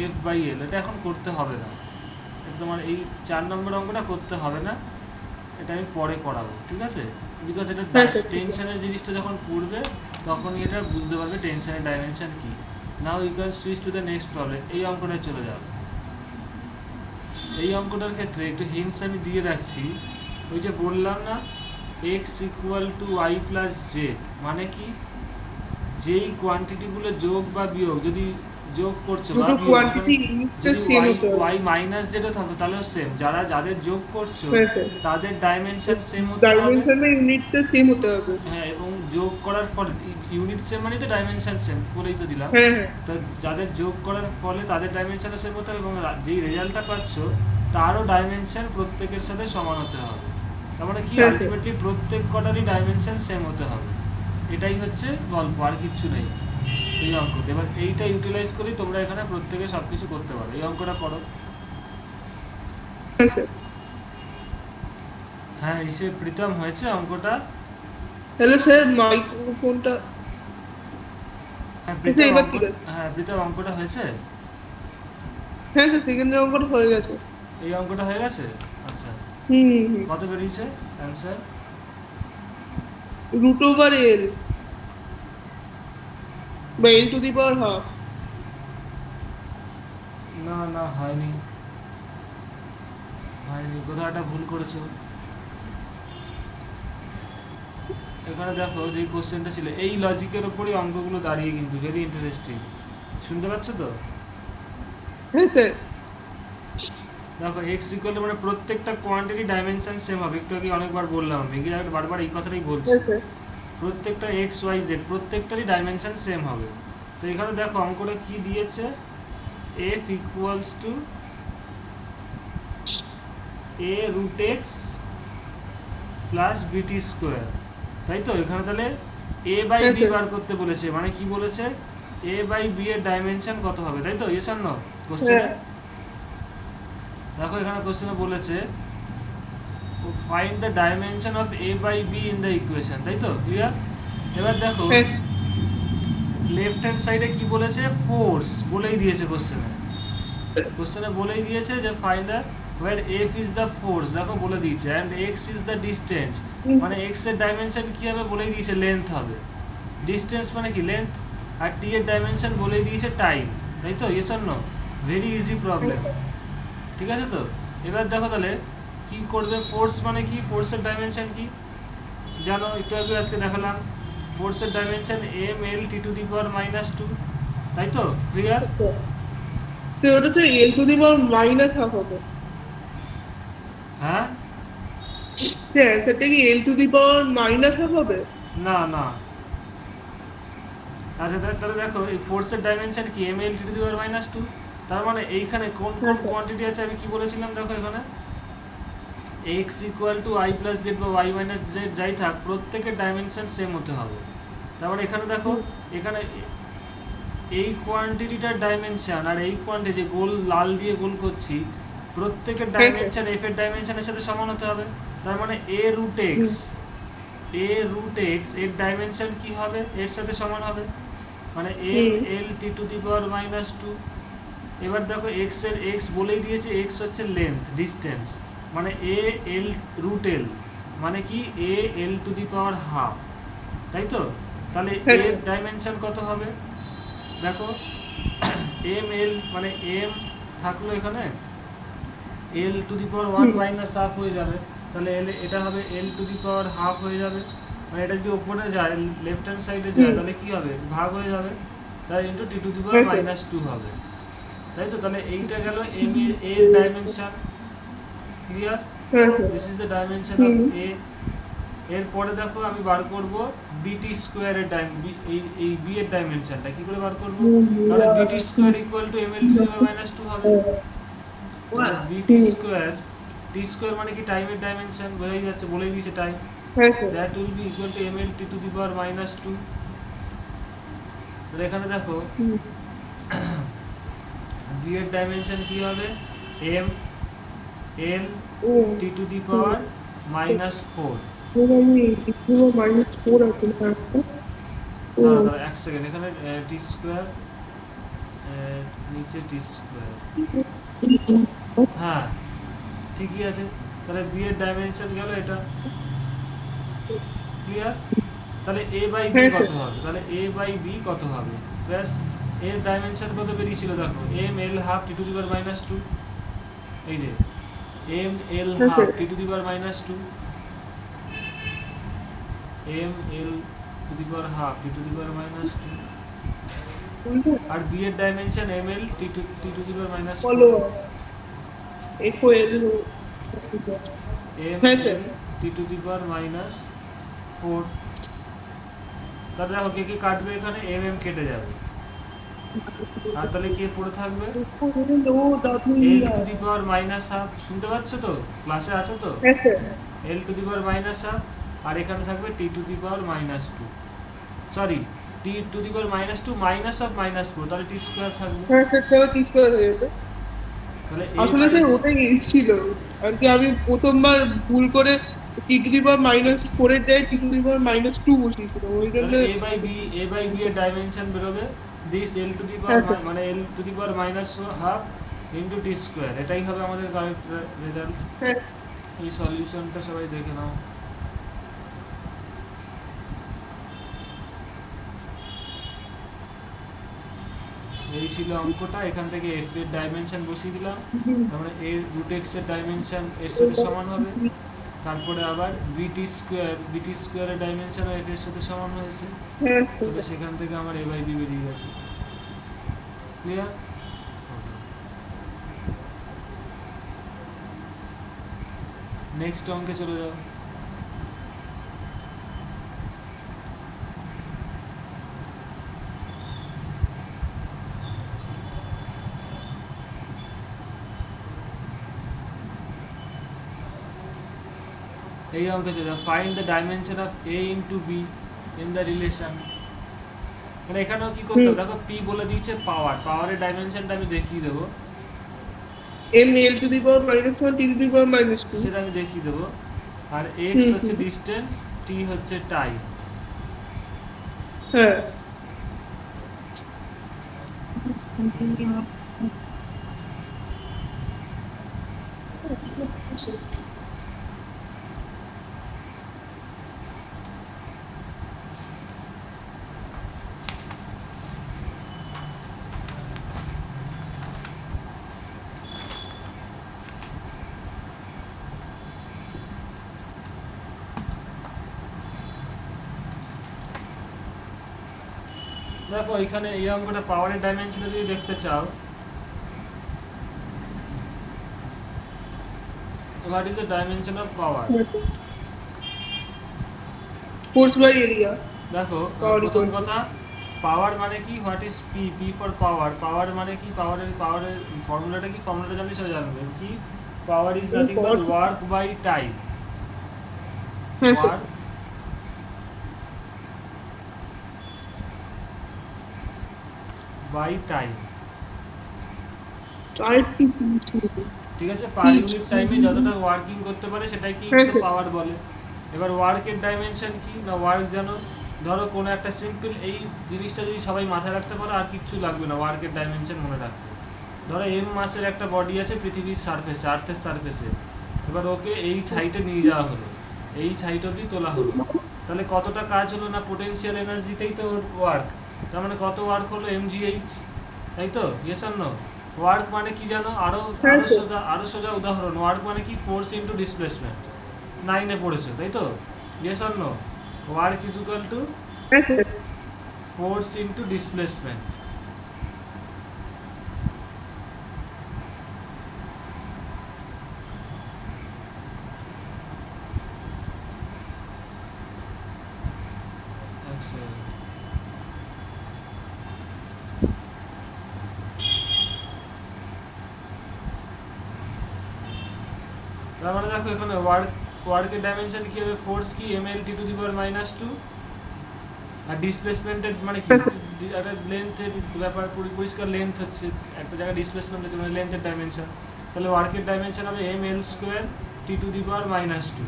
এফ বাই এল, এটা এখন করতে হবে না। এটা তোমার এই 4 নম্বর অঙ্কটা করতে হবে না, এটা আমি পরে করাবো, ঠিক আছে? বিকজ এটা হ্যাঁ স্যার। টেনশনের জিনিসটা যখন পড়বে তখনই এটা বুঝতে পারবে টেনশনের ডাইমেনশন কী। Now you can switch to the next problem. এই অঙ্কটায় চলে যাও। এই অঙ্কটার ক্ষেত্রে একটু হিন্টস আমি দিয়ে রাখছি। ওই যে বললাম না X equal to Y plus Z, মানে কি যেই কোয়ান্টিটিগুলো যোগ বা বিয়োগ যদি যোগ করছো বা দুটো বিয়োগ কোয়ান্টিটি ইউনিটটা যদি সেম ওয়াই হতে হবে। ওয়াই মাইনাস জেডও থাকবে তাহলেও সেম, যাদের যোগ করছো হ্যাঁ স্যার, তাদের ডাইমেনশন সেম হতে হবে। ডাইমেনশন বা ইউনিটটা সেম হতে হবে। হ্যাঁ, এবং যোগ করার ফলে ইউনিট সেম মানে তো ডাইমেনশন সেম করেই তো দিলাম। হ্যাঁ হ্যাঁ তো যাদের যোগ করার ফলে তাদের ডাইমেনশনও সেম হতে হবে এবং যেই রেজাল্টটা পাচ্ছ তারও ডাইমেনশন প্রত্যেকের সাথে সমান হতে হবে। তার মানে কি হ্যাঁ স্যার। আলটিমেটলি প্রত্যেক কটারই ডাইমেনশন সেম হতে হবে। এটাই হচ্ছে গল্প, আর কিছু নেই এই অঙ্কতে। এবার এইটা ইউটিলাইজ করেই তোমরা এখানে প্রত্যেকে সব কিছু করতে পারো। এই অঙ্কটা করো। হ্যাঁ স্যার। হ্যাঁ, এসে প্রীতম হয়েছে অঙ্কটা। তাহলে স্যার মাইক্রোফোনটা, হ্যাঁ আচ্ছা প্রীতম এবার অঙ্ক ঠিক আছে। হ্যাঁ প্রীতম অঙ্কটা হয়েছে। হ্যাঁ স্যার, সেকেন্ড অঙ্কটা হয়ে গেছে। এই অঙ্কটা হয়ে গেছে। আচ্ছা, হুম। কত বেরিয়েছে অ্যান্সার? রুট ওভার এল বা এল টু দি পাওয়ার হাফ। না না, হয়নি হয়নি, কোথাও একটা ভুল করেছো। এখানে দেখো যে কোশ্চেনটা ছিল এই লজিকের ওপরই অঙ্কগুলো দাঁড়িয়ে, কিন্তু ভেরি ইন্টারেস্টিং। শুনতে পাচ্ছ তো? হ্যাঁ স্যার। দেখো এক্স ইকুয়াল মানে প্রত্যেকটা কোয়ান্টিটি ডাইমেনশন সেম হবে। একটু আগে অনেকবার বললাম, আমি বারবার এই কথাটাই বলছি। হ্যাঁ স্যার। প্রত্যেকটা এক্স ওয়াই জেড প্রত্যেকটারই ডাইমেনশন সেম হবে। তো এখানে দেখো অঙ্কটা কি দিয়েছে, F equals to A root X plus B T square, তাই তো? এখানে তাহলে এ বাই হ্যাঁ বি স্যার। বার করতে বলেছে, মানে কি বলেছে এ বাই বি এর ডাইমেনশন কত হবে, তাই তো? ইয়েস অর নো কোশ্চেনে? হ্যাঁ দেখো এখানে কোশ্চেনে বলেছে find the dimension of A by B in the equation, তাই তো? ক্লিয়ার? এবার দেখো হ্যাঁ লেফট হ্যান্ড সাইডে কি বলেছে, ফোর্স বলেই দিয়েছে কোশ্চেনে বলেই দিয়েছে যে find the where F is the force, দেখো বলে দিয়েছে, and X is the distance, মানে এক্স এর ডাইমেনশন কি হবে বলেই দিয়েছে, লেন্থ হবে। ডিস্টেন্স মানে কি লেন্থ, আর টি এর ডাইমেনশন বলেই দিয়েছে টাইম, তাই তো? Yes or no? Very easy problem, ঠিক আছে তো? এবার দেখো তাহলে কি করবে, ফোর্স মানে কি, ফোর্সের ডাইমেনশন কি জানো, একটু আগে আজকে দেখালাম। ফোর্সের dimension M L T to the power minus two, তাই তো? ক্লিয়ার? তো ওটা sir L to the power minus half হবে। হ্যাঁ, হ্যাঁ সেটা কি L to the power minus half হবে? না না। আচ্ছা তাহলে দেখো এই ফোর্সের ডাইমেনশন কি M L T to the power minus two, তার মানে এইখানে কোন কোন কোয়ান্টিটি আছে আমি কি বলেছিলাম, দেখো এখানে X equal to Y plus Z বা ওয়াই মাইনাস জেড যাই থাক প্রত্যেকের ডাইমেনশন সেম হতে হবে। তারপরে এখানে দেখো এখানে এই কোয়ান্টিটিটার ডাইমেনশন আর এই কোয়ান্টিটি যে গোল লাল দিয়ে গোল করছি প্রত্যেকের ডাইমেনশন এফ এর ডাইমেনশনের সাথে সমান হতে হবে। তার মানে এ রুট এক্স এর ডাইমেনশন কি হবে, এর সাথে সমান হবে, মানে M L T to the power minus two. এবার দেখো এক্স এর এক্স বলেই দিয়েছে, এক্স হচ্ছে লেন্থ ডিস্টেন্স, মানে এ এল রুট এল মানে কি এ L to the power half, তাই তো? তাহলে এর ডাইমেনশন কত হবে দেখো, এম এল মানে এম থাকলো এখানে, L to the power one minus half হয়ে যাবে, তাহলে এল এটা হবে এল টু দি পাওয়ার হাফ হয়ে যাবে, মানে এটা যদি ওপরে যায় লেফট হ্যান্ড সাইডে যায় তাহলে কি হবে, ভাগ হয়ে যাবে, তাই into T to the power minus two হবে, তাই তো? তাহলে এইটা গেল এম এর dimension. Clear? This is the dimension of A. এরপরে দেখো আমি বার করব বিটি স্কোয়ারের এই বি এর ডাইমেনশনটা কি করে বার করব, তাহলে BT square equal to M L to the power minus two হবে। তাহলে বিটি স্কোয়ার, টি স্কোয়ার মানে কি টাইমের ডাইমেনশন, বোঝাই যাচ্ছে, বলেই দিয়েছে time, that will be equal to M L T to the power minus two. তাহলে এখানে দেখো বি এর ডাইমেনশন কি হবে, M L T to the power minus four. Minus four আছে না? দাঁড়া এক সেকেন্ড, এখানে টি স্কোয়ার নিচে টি স্কোয়ার, হ্যাঁ ঠিকই আছে। তাহলে বি এর ডাইমেনশন গেল এটা। ক্লিয়ার? তাহলে এ বাই বি কত হবে, তাহলে এ বাই বি কত হবে, ব্যাস। এর ডাইমেনশন কত বেরিয়েছিল দেখো, M L half T to the power minus two, এই যে এম এল হ্যাঁ half sir T to the power minus two, M L to the power half T to the power minus two, আর B এর dimension M L T to the power minus four, follow F ও L M হ্যাঁ sir L T to the power minus four. তাহলে দেখো কে কে কাটবে, এখানে M M কেটে যাবে, আর তাহলে কে পড়ে থাকবে ও ডাব্লিউ এল টু আর দি পাওয়ার মাইনাস হাফ। শুনতে পাচ্ছ তো, ক্লাসে আছে তো? হ্যাঁ sir L to the power minus half, আর এখানে থাকবে T to the power minus two, sorry T to the power minus two minus of minus four, তাহলে টি স্কোয়ার থাকবে। হ্যাঁ স্যার সেটা কি স্কোয়ার হয়ে যাবে। তাহলে এ আসলে বাই স্যার ওটাই ছিল আর কি, আমি প্রথমবার ভুল করে টি টু দি পাওয়ার মাইনাস ফোরের জায়গায় T to the power minus two বসিয়েছিলাম ওই জন্য। তাহলে এ বাই বি এর ডাইমেনশন বেরোবে দিস এল টু দি হ্যাঁ পাওয়ার স্যার মানে L to the power minus half into T square, এটাই হবে আমাদের কারেক্ট রেজাল্ট। হ্যাঁ এই সলিউশনটা সবাই দেখে নাও। এই ছিল অঙ্কটা, এখান থেকে এফ এর ডাইমেনশন বসিয়ে দিলাম, তারপরে এর রুট এক্স এর ডাইমেনশন এর সাথে সমান হবে, তারপরে আবার বিটি স্কোয়ারের ডাইমেনশন এফ এর সাথে সমান হয়েছে, হ্যাঁ তাহলে সেখান থেকে আমার এ বাই বি বেরিয়ে গেছে। ক্লিয়ার? নেক্সট অঙ্কে চলে যাও। এই অঙ্কে চলে যাও, find the dimension of A into B in the relation. মানে এখানেও কি করতে হবে, দেখো পি বলে দিয়েছে পাওয়ারের ডাইমেনশনটা আমি দেখিয়ে দেবো, M L to the power minus one T to the power minus two. সেটা আমি দেখিয়ে দেবো। আর এক্স হচ্ছে ডিস্টেন্স, টি হচ্ছে টাইম। হ্যাঁ দেখো এখানে এই অঙ্কটা পাওয়ারের ডাইমেনশনে যদি দেখতে চাও, what is the dimension of power? Force by area. দেখো Power প্রথম equal to- কথা, পাওয়ার মানে কি, what is P, P for power মানে কি, পাওয়ারের ফর্মুলাটা কি, ফর্মুলাটা জানলে সবাই জানবে কি, power is nothing but work by time, হ্যাঁ স্যার ওয়ার্ক বাই টাইম। আরেকটি ঠিক আছে, পার ইউনিট টাইমে যতটা ওয়ার্কিং করতে পারে সেটাই কি হ্যাঁ, স্যার। পাওয়ার বলে। এবার ওয়ার্কের ডাইমেনশন কি না, ওয়ার্ক জানো, ধরো কোনো একটা সিম্পল এই জিনিসটা যদি সবাই মাথায় রাখতে পারো আর কিচ্ছু লাগবে না ওয়ার্কের ডাইমেনশন মনে রাখতে। ধরো এম মাসের একটা বডি আছে পৃথিবীর সারফেসে, আর্থের সারফেসে, এবার ওকে এই হাইটে নিয়ে যাওয়া হলো, এই হাইট অবধি তোলা হলো, তাহলে কতটা কাজ হলো না, পোটেনশিয়াল এনার্জিটাই তো ওয়ার্ক, তার মানে কত ওয়ার্ক হলো mgh, তাই তো? Yes or no? ওয়ার্ক মানে কি জানো, হ্যাঁ, স্যার। আরো সোজা উদাহরণ, ওয়ার্ক মানে কি, ফোর্স ইন্টু ডিসপ্লেসমেন্ট, 9-এ পড়েছে তাই তো? Yes or no? Work is equal to হ্যাঁ স্যার ফোর্স ইন্টু ডিসপ্লেসমেন্ট। তার মানে দেখো এখানে ওয়ার্কের ডাইমেনশন কি হবে, ফোর্স কি ml t to the power minus two, আর ডিসপ্লেসমেন্টের মানে কি, একটা লেন্থের ব্যাপার, পরিষ্কার লেন্থ হচ্ছে একটা জায়গায় ডিসপ্লেসমেন্ট হচ্ছে মানে লেন্থের ডাইমেনশন, তাহলে ওয়ার্কের ডাইমেনশন হবে ml square T to the power minus two.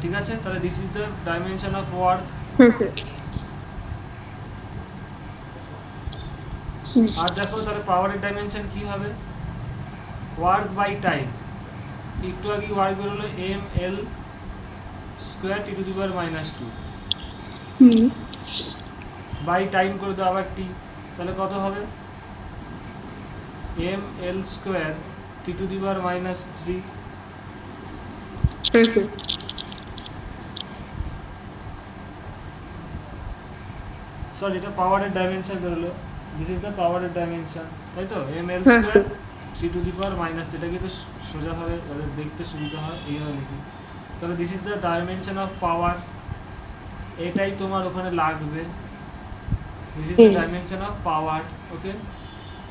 ঠিক আছে, তাহলে this is the dimension of work. হ্যাঁ স্যার আর দেখো তাহলে পাওয়ারের ডাইমেনশন কি হবে, ওয়ার্ক বাই টাইম, একটু আগে ওয়ার্ক বেরোলো ml square T to the power minus two, by time করে দাও আবার টি, তাহলে কত হবে ml square t T to the power minus 3। হ্যাঁ স্যার। সরি, এটা পাওয়ারের ডাইমেনশন বেরোলো। দিস ইজ দ্য পাওয়ারের ডাইমেনশন, তাই তো? এম এল হ্যাঁ square sir. T to the power minus, যেটা কিন্তু সোজাভাবে যাদের দেখতে সুবিধা হয় এইভাবে লিখি। তাহলে this is the dimension of power, এটাই তোমার ওখানে লাগবে। This is the dimension of power. Okay,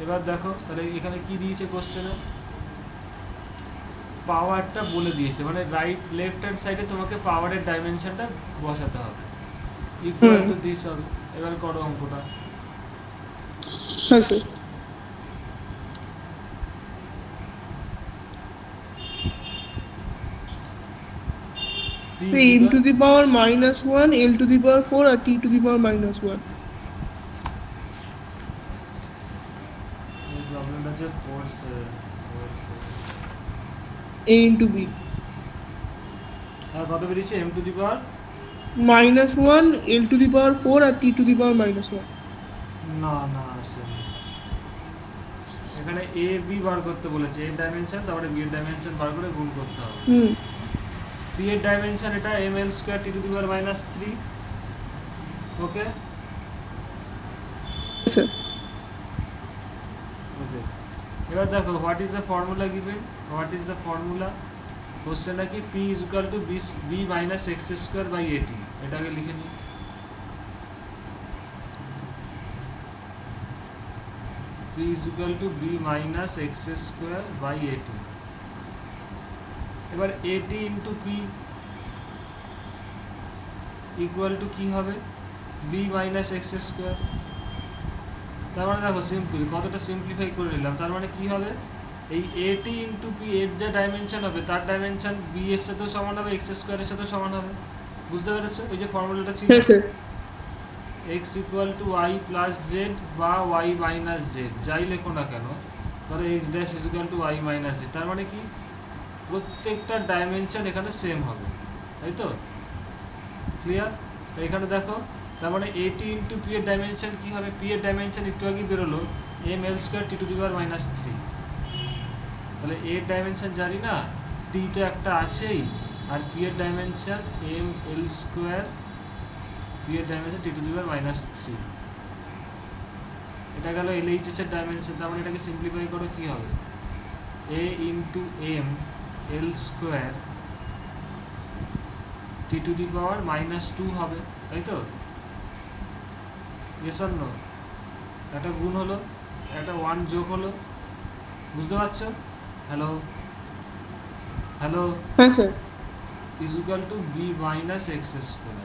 এবার দেখো তাহলে এখানে কি দিয়েছে কোশ্চেনে, পাওয়ারটা বলে দিয়েছে, মানে রাইট লেফট হ্যান্ড সাইডে তোমাকে পাওয়ারের ডাইমেনশনটা বসাতে হবে, ইকুয়াল টু দিস হবে। এবার করো অঙ্কটা। হ্যাঁ sir. m to the power -1, l to the power 4 আর t to the power -1। প্রবলেমটা যে ফোর্স a into b আর কত বেরিয়েছে, M to the power -1, l to the power 4 আর t to the power -1। না না আসেনি। এখানে এ বি বার করতে বলেছে, এর ডাইমেনশন, তারপরে বি এর ডাইমেনশন বার করে গুণ করতে হবে। বি এর ডাইমেনশন এটা M L square T to the power -3। Okay sir. Okay, এবার দেখো what is the formula given, what is the formula. কোশ্চেনটা কি, P is equal to B minus X square by A T, এটাকে লিখে নিই। P is equal to b minus x square by 80। এবার 80 into p equal to কি হবে, b minus x square। তার মানে দেখো সিম্পল, কতটা সিম্পলিফাই করে নিলাম। তার মানে কি হবে, এই 80 into p এর যে ডাইমেনশন হবে তার ডাইমেনশন b এর সাথেও সমান হবে, x স্কোয়ারের সাথেও সমান হবে। বুঝতে পেরেছো? এই যে ফর্মুলাটা ছিল x equal to Y plus Z বা ওয়াই মাইনাস জেড, যাই লেখো না কেন, ধরো X dash is equal to Y minus Z. তার মানে কি, প্রত্যেকটা ডাইমেনশন এখানে সেম হবে, তাই তো? ক্লিয়ার? তো এখানে দেখো, তার মানে 80 ইন্টু পি এর ডাইমেনশন কী হবে, পি এর ডাইমেনশন একটু আগে বেরোলো M L square T to the power -3। তাহলে এর ডাইমেনশন জানি না, টি তো একটা আছেই, আর পি এর dimension M L square, P এর dimension T to the power -3। এটা গেল এলএইচএস এর ডাইমেনশন। তার মানে এটাকে সিম্পলিফাই করো, কি হবে, A into M L square T to the power -2 হবে, তাই তো? Yes or no? একটা গুণ হলো, একটা 1 যোগ হলো, বুঝতে পারছো? হ্যালো হ্যালো, হ্যাঁ sir. Is equal to B minus X square,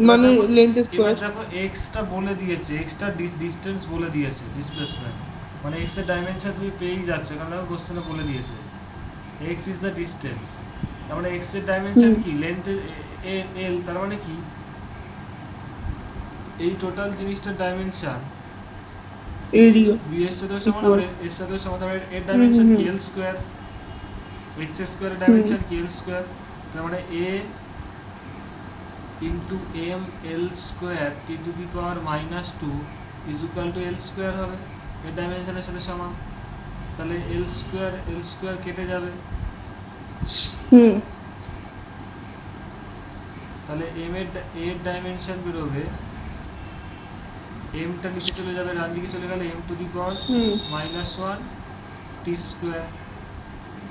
মানে লেন্থ এবার স্কয়ার। দেখো এক্সটা বলে দিয়েছে, এক্সটা ডিসটেন্স বলে দিয়েছে, ডিসপ্লেসমেন্ট, মানে এক্স এর ডাইমেনশন তুমি পেয়েই যাচ্ছে, কারণ দেখো কোশ্চেনে বলে দিয়েছে এক্স ইজ দ্য ডিসটেন্স। তার মানে এক্স এর ডাইমেনশন কি, লেন্থ এল, তার মানে কি এই টোটাল জিনিসটার ডাইমেনশন এরিয়া বি এর সাথেও সমান হবে, এর সাথেও সমান হবে। এর ডাইমেনশন কি, এল স্কোয়ার, এক্স স্কোয়ারের ডাইমেনশন কি, এল স্কোয়ার। তার মানে A into M L square T to the power -2 is equal to L square হবে, এর ডাইমেনশনের সাথে সমান। তাহলে এল স্কোয়ার কেটে যাবে, তাহলে এর ডাইমেনশন বেরোবে, এমটা নিচে চলে যাবে, ডান দিকে চলে গেলে M to the power -1 T square,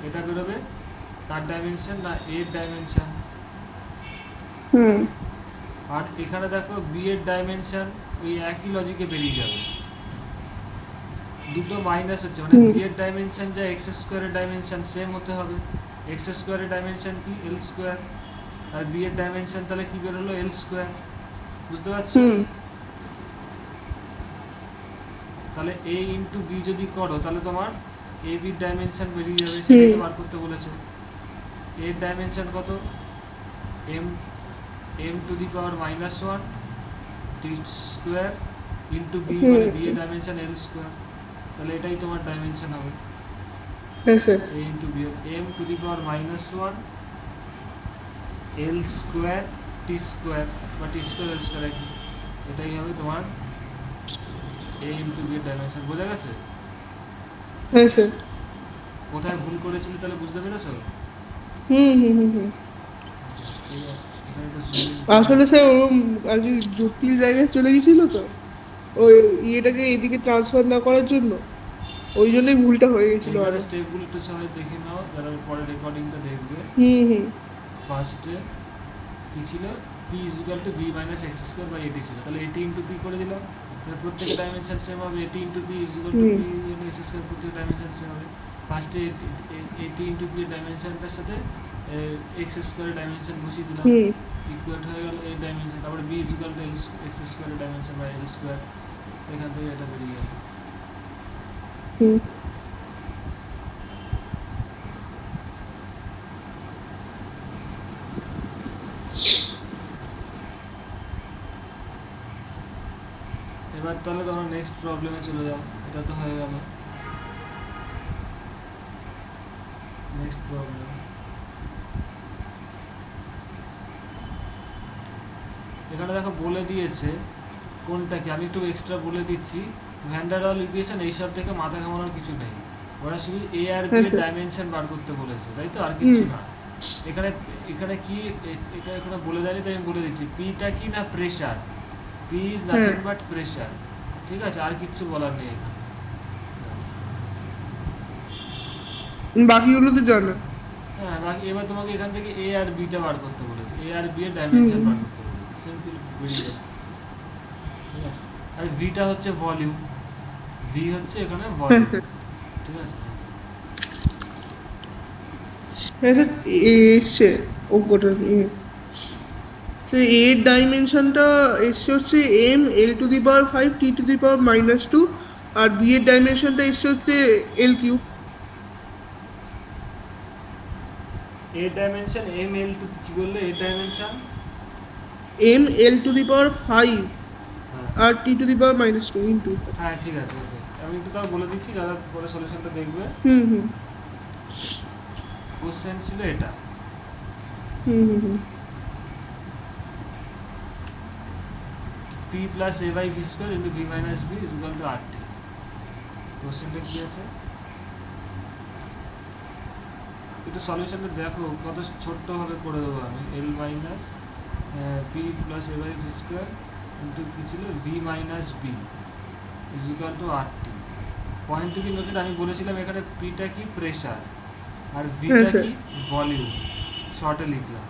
এটা বেরোবে তার ডাইমেনশন না এর ডাইমেনশন। আর এখানে দেখো বি এর ডাইমেনশন ওই একই লজিকে বেরিয়ে যাবে, দুটো মাইনাস হচ্ছে, মানে বি এর ডাইমেনশন যা এক্স স্কোয়ারের ডাইমেনশন সেম হতে হবে। এক্স স্কোয়ারের ডাইমেনশন কি, এল স্কোয়ার, আর বি এর ডাইমেনশন তাহলে কি বেরোলো, এল স্কোয়ার। বুঝতে পারছো? তাহলে এ ইন্টু বি যদি করো তাহলে তোমার এ বির ডাইমেনশন বেরিয়ে যাবে, সেটাকে বার করতে বলেছে। এর ডাইমেনশন কত, M to the power -1 T square into B, মানে বি এর ডাইমেনশন এল স্কোয়ার, তাহলে এটাই তোমার ডাইমেনশন হবে। A into B, M to the power -1 L square T square, বা টি স্কোয়ার এল স্কোয়ার, এটাই হবে তোমার এ ইন্টু বি এর ডাইমেনশন। বোঝা গেছে? হ্যাঁ স্যার। কোথায় ভুল করেছিলি তাহলে বুঝতে পেরেছো? হুম হুম হুম হুম এখানে তো zoom in করা আসলে স্যার ওরকম আর কি জটিল জায়গায় চলে গেছিল তো, ওই ইয়েটাকে এদিকে ট্রান্সফার না করার জন্য, ওই জন্যই ভুলটা হয়ে গেছিল এইবারে আরো। স্টেপগুলো একটু সবাই দেখে নাও যারা পরে রেকর্ডিংটা দেখবে। হুম হুম ফার্স্টে কী ছিল, P equal to B minus X square by AT ছিল, তাহলে এটি ইন্টু পি করে দিলাম। তাহলে প্রত্যেকের ডাইমেনশন সেম হবে, এটি ইন্টু পি ইজুকাল টু হুম পি এক্স স্কোয়ার, প্রত্যেকের ডাইমেনশন সেম হবে। ফার্স্টে এটি ইন্টু পি এর ডাইমেনশনটার সাথে এক্স স্কোয়ারের ডাইমেনশন বসিয়ে দিলাম, হুম ইকুয়াল হয়ে গেল এই ডাইমেনশন। তারপরে বি ইজুকাল টু এক্স স্কোয়ারের ডাইমেনশন বাই এল স্কোয়ার, এখান থেকে এটা বেরিয়ে গেল। হুম এবার তাহলে তোমরা নেক্সট প্রবলেমে চলে যাও, এটা তো হয়ে গেল। নেক্সট প্রবলেম, এখানে দেখো বলে দিয়েছে কোনটা কি, আমি একটু এক্সট্রা বলে দিচ্ছি। ভ্যান ডার ওয়াল ইকুয়েশন এইসব থেকে মাথা ঘামানোর কিছু নেই, ওরা শুধু এ আর বি হ্যাঁ এর স্যার। ডাইমেনশন বার করতে বলেছে, তাই তো, আর হুম কিছু না। এখানে এখানে কি এটা এখানে বলে দেয়নি, তাই আমি বলে দিচ্ছি। পিটা কি না প্রেশার, পি ইজ হ্যাঁ, নাথিং বাট প্রেশার, ঠিক আছে, আর কিচ্ছু বলার নেই এখানে। বাকিগুলো তো জানা। হ্যাঁ, বাকি এবার তোমাকে এখান থেকে এ আর বিটা বার করতে বলেছে, এ আর বি এর হুম ডাইমেনশন বার করতে বলেছে, সিম্পল বেরিয়ে যাবে, ঠিক আছে। আর ভিটা হচ্ছে ভলিউম, ভি হচ্ছে এখানে হ্যাঁ ভলিউম, স্যার। ঠিক আছে। হ্যাঁ স্যার, এসছে অঙ্কটা নিয়ে। সে এর ডাইমেনশনটা এসছে হচ্ছে m l⁵ t⁻⁻², আর বি এর ডাইমেনশনটা এসছে হচ্ছে l³ এ ডাইমেনশন এম এল টু, কি বললে এ ডাইমেনশন? m l⁵ হ্যাঁ আর t⁻², ইন্টু। হ্যাঁ ঠিক আছে, ওকে, আমি একটু তাও বলে দিচ্ছি যারা পরে সলিউশনটা দেখবে। হুম হুম কোশ্চেন ছিল এটা, hmm hmm hmm P plus A by V square into V minus B is equal to R T. কোশ্চেনটা কি আছে একটু সলিউশনটা দেখো, কত ছোট্টভাবে করে দেবো আমি। L minus P plus A by V square into কী ছিল V minus B is equal to R T. Point to be noted, আমি বলেছিলাম এখানে পিটা কি প্রেশার আর হ্যাঁ ভিটা স্যার। কি ভলিউম, শর্টে লিখলাম,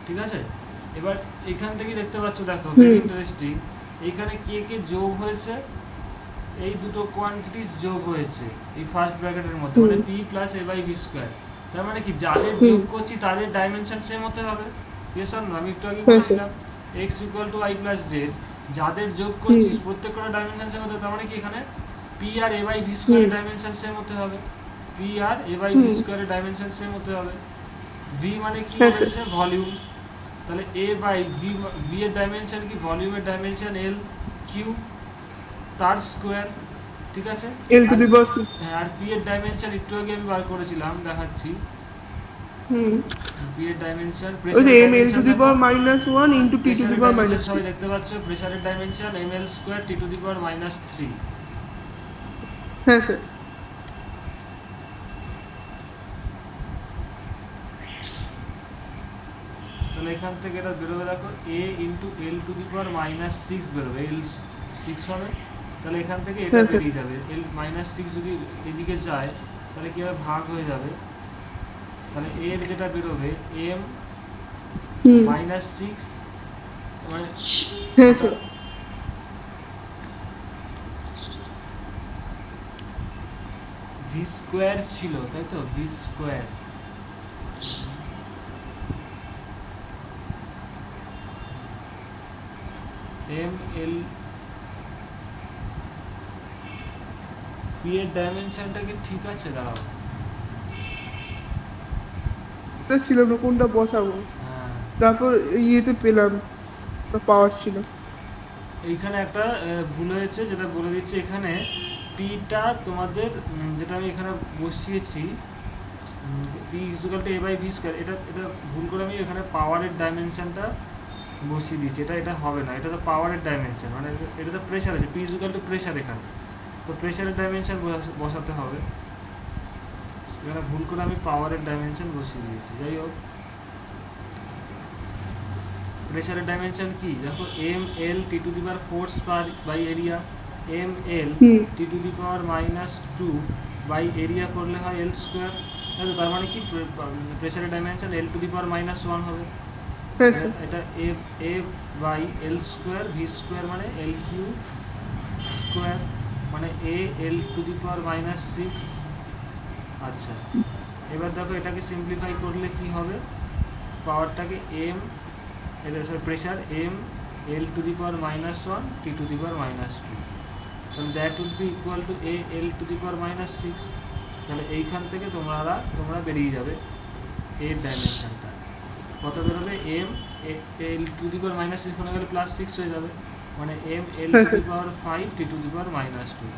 ঠিক আছে। এবার এখান থেকে দেখতে পাচ্ছ, দেখো ভেরি হুম ইন্টারেস্টিং, এইখানে কে কে যোগ হয়েছে, এই দুটো কোয়ান্টিটিস যোগ হয়েছে এই ফার্স্ট ব্র্যাকেটের মধ্যে, হুম মানে P plus A by V square. তার মানে কি যাদের হুম যোগ করছি তাদের ডাইমেনশন সেম হতে হবে, ইয়েস অর নো? আমি একটু আগে হ্যাঁ স্যার। বলেছিলাম X equal to Y plus Z, যাদের যোগ হুম করছি প্রত্যেকটা ডাইমেনশন সেম হতে হবে। তার মানে কি এখানে পি আর এ বাই ভি হুম স্কোয়ারের ডাইমেনশন সেম হতে হবে, পি আর এ বাই ভি হুম স্কোয়ারের ডাইমেনশন সেম হতে হবে। ভি মানে কি হ্যাঁ স্যার। বলেছে, ভলিউম, তাহলে এ বাই ভি, ভি এর ডাইমেনশন কি, ভলিউমের ডাইমেনশন এল কিউ, তার স্কোয়ার, ঠিক আছে। আর l⁵ হ্যাঁ, আর পি এর ডাইমেনশন একটু আগে আমি বার করেছিলাম, দেখাচ্ছি। হুম পি এর ডাইমেনশন, ওই যে প্রেসারের ডাইমেনশন দেখো, m l⁻⁻1 ইন্টু প্রেসারের ডাইমেনশন t⁻⁻²। সবাই দেখতে পাচ্ছ, প্রেসারের ডাইমেনশন এম এল স্কোয়ার টি⁻⁻3। হ্যাঁ স্যার। তাহলে এখান থেকে এটা বেরোবে, দেখো এ ইন্টু l⁻⁻6 বেরোবে, l6 হবে। তাহলে এখান থেকে এটা হ্যাঁ স্যার। বেরিয়ে যাবে, l-6 যদি এদিকে যায় তাহলে কী হবে, ভাগ হয়ে যাবে। তাহলে এর যেটা বেরোবে m হুম -6, মানে হ্যাঁ স্যার। ভি স্কোয়ার ছিল, তাই তো, V square M L, P এর ডাইমেনশনটা কি ঠিক আছে, দাঁড়াও, তা ছিল না কোনটা বসাবো, হ্যাঁ তারপর ইয়েতে পেলাম, পাওয়ার ছিল। এইখানে একটা ভুল হয়েছে, যেটা বলে দিচ্ছি। এখানে পিটা তোমাদের যেটা আমি এখানে বসিয়েছি, P equal to A by V square, এটা এটা ভুল করে আমি এখানে পাওয়ারের ডাইমেনশনটা বসিয়ে দিয়েছি, এটা এটা হবে না, এটা তো পাওয়ারের ডাইমেনশন, মানে এটা তো প্রেশার আছে, পি ইকুয়াল টু প্রেশার, এখানে তো প্রেশারের ডাইমেনশন বসাতে হবে। এখানে ভুল করে আমি পাওয়ারের ডাইমেনশন বসিয়ে দিয়েছি। যাই হোক, প্রেশারের ডাইমেনশন কি দেখো, M L T to the power force per by area, M L হুম T to the power -2 by area করলে হয় এল স্কোয়ার। দেখো তার মানে কি প্রেশারের dimension L to the power -1 হবে। হ্যাঁ স্যার এটা A A by L square, V square মানে এল কিউ স্কোয়ার, মানে এ এল টু দি পাওয়ার -6। আচ্ছা, এবার দেখো এটাকে সিম্পলিফাই করলে কি হবে, পাওয়ারটাকে এম, এটা pressure M L to the power -1 T to the power -2, তাহলে that will be equal to A L to the power -6। তাহলে এইখান থেকে তোমরা বেরিয়ে যাবে এর ডাইমেনশনটা কত বেরোবে, M L to the power -6 হয়ে গেলে +6 হয়ে যাবে, মানে M L to the power 5 T to the power -2।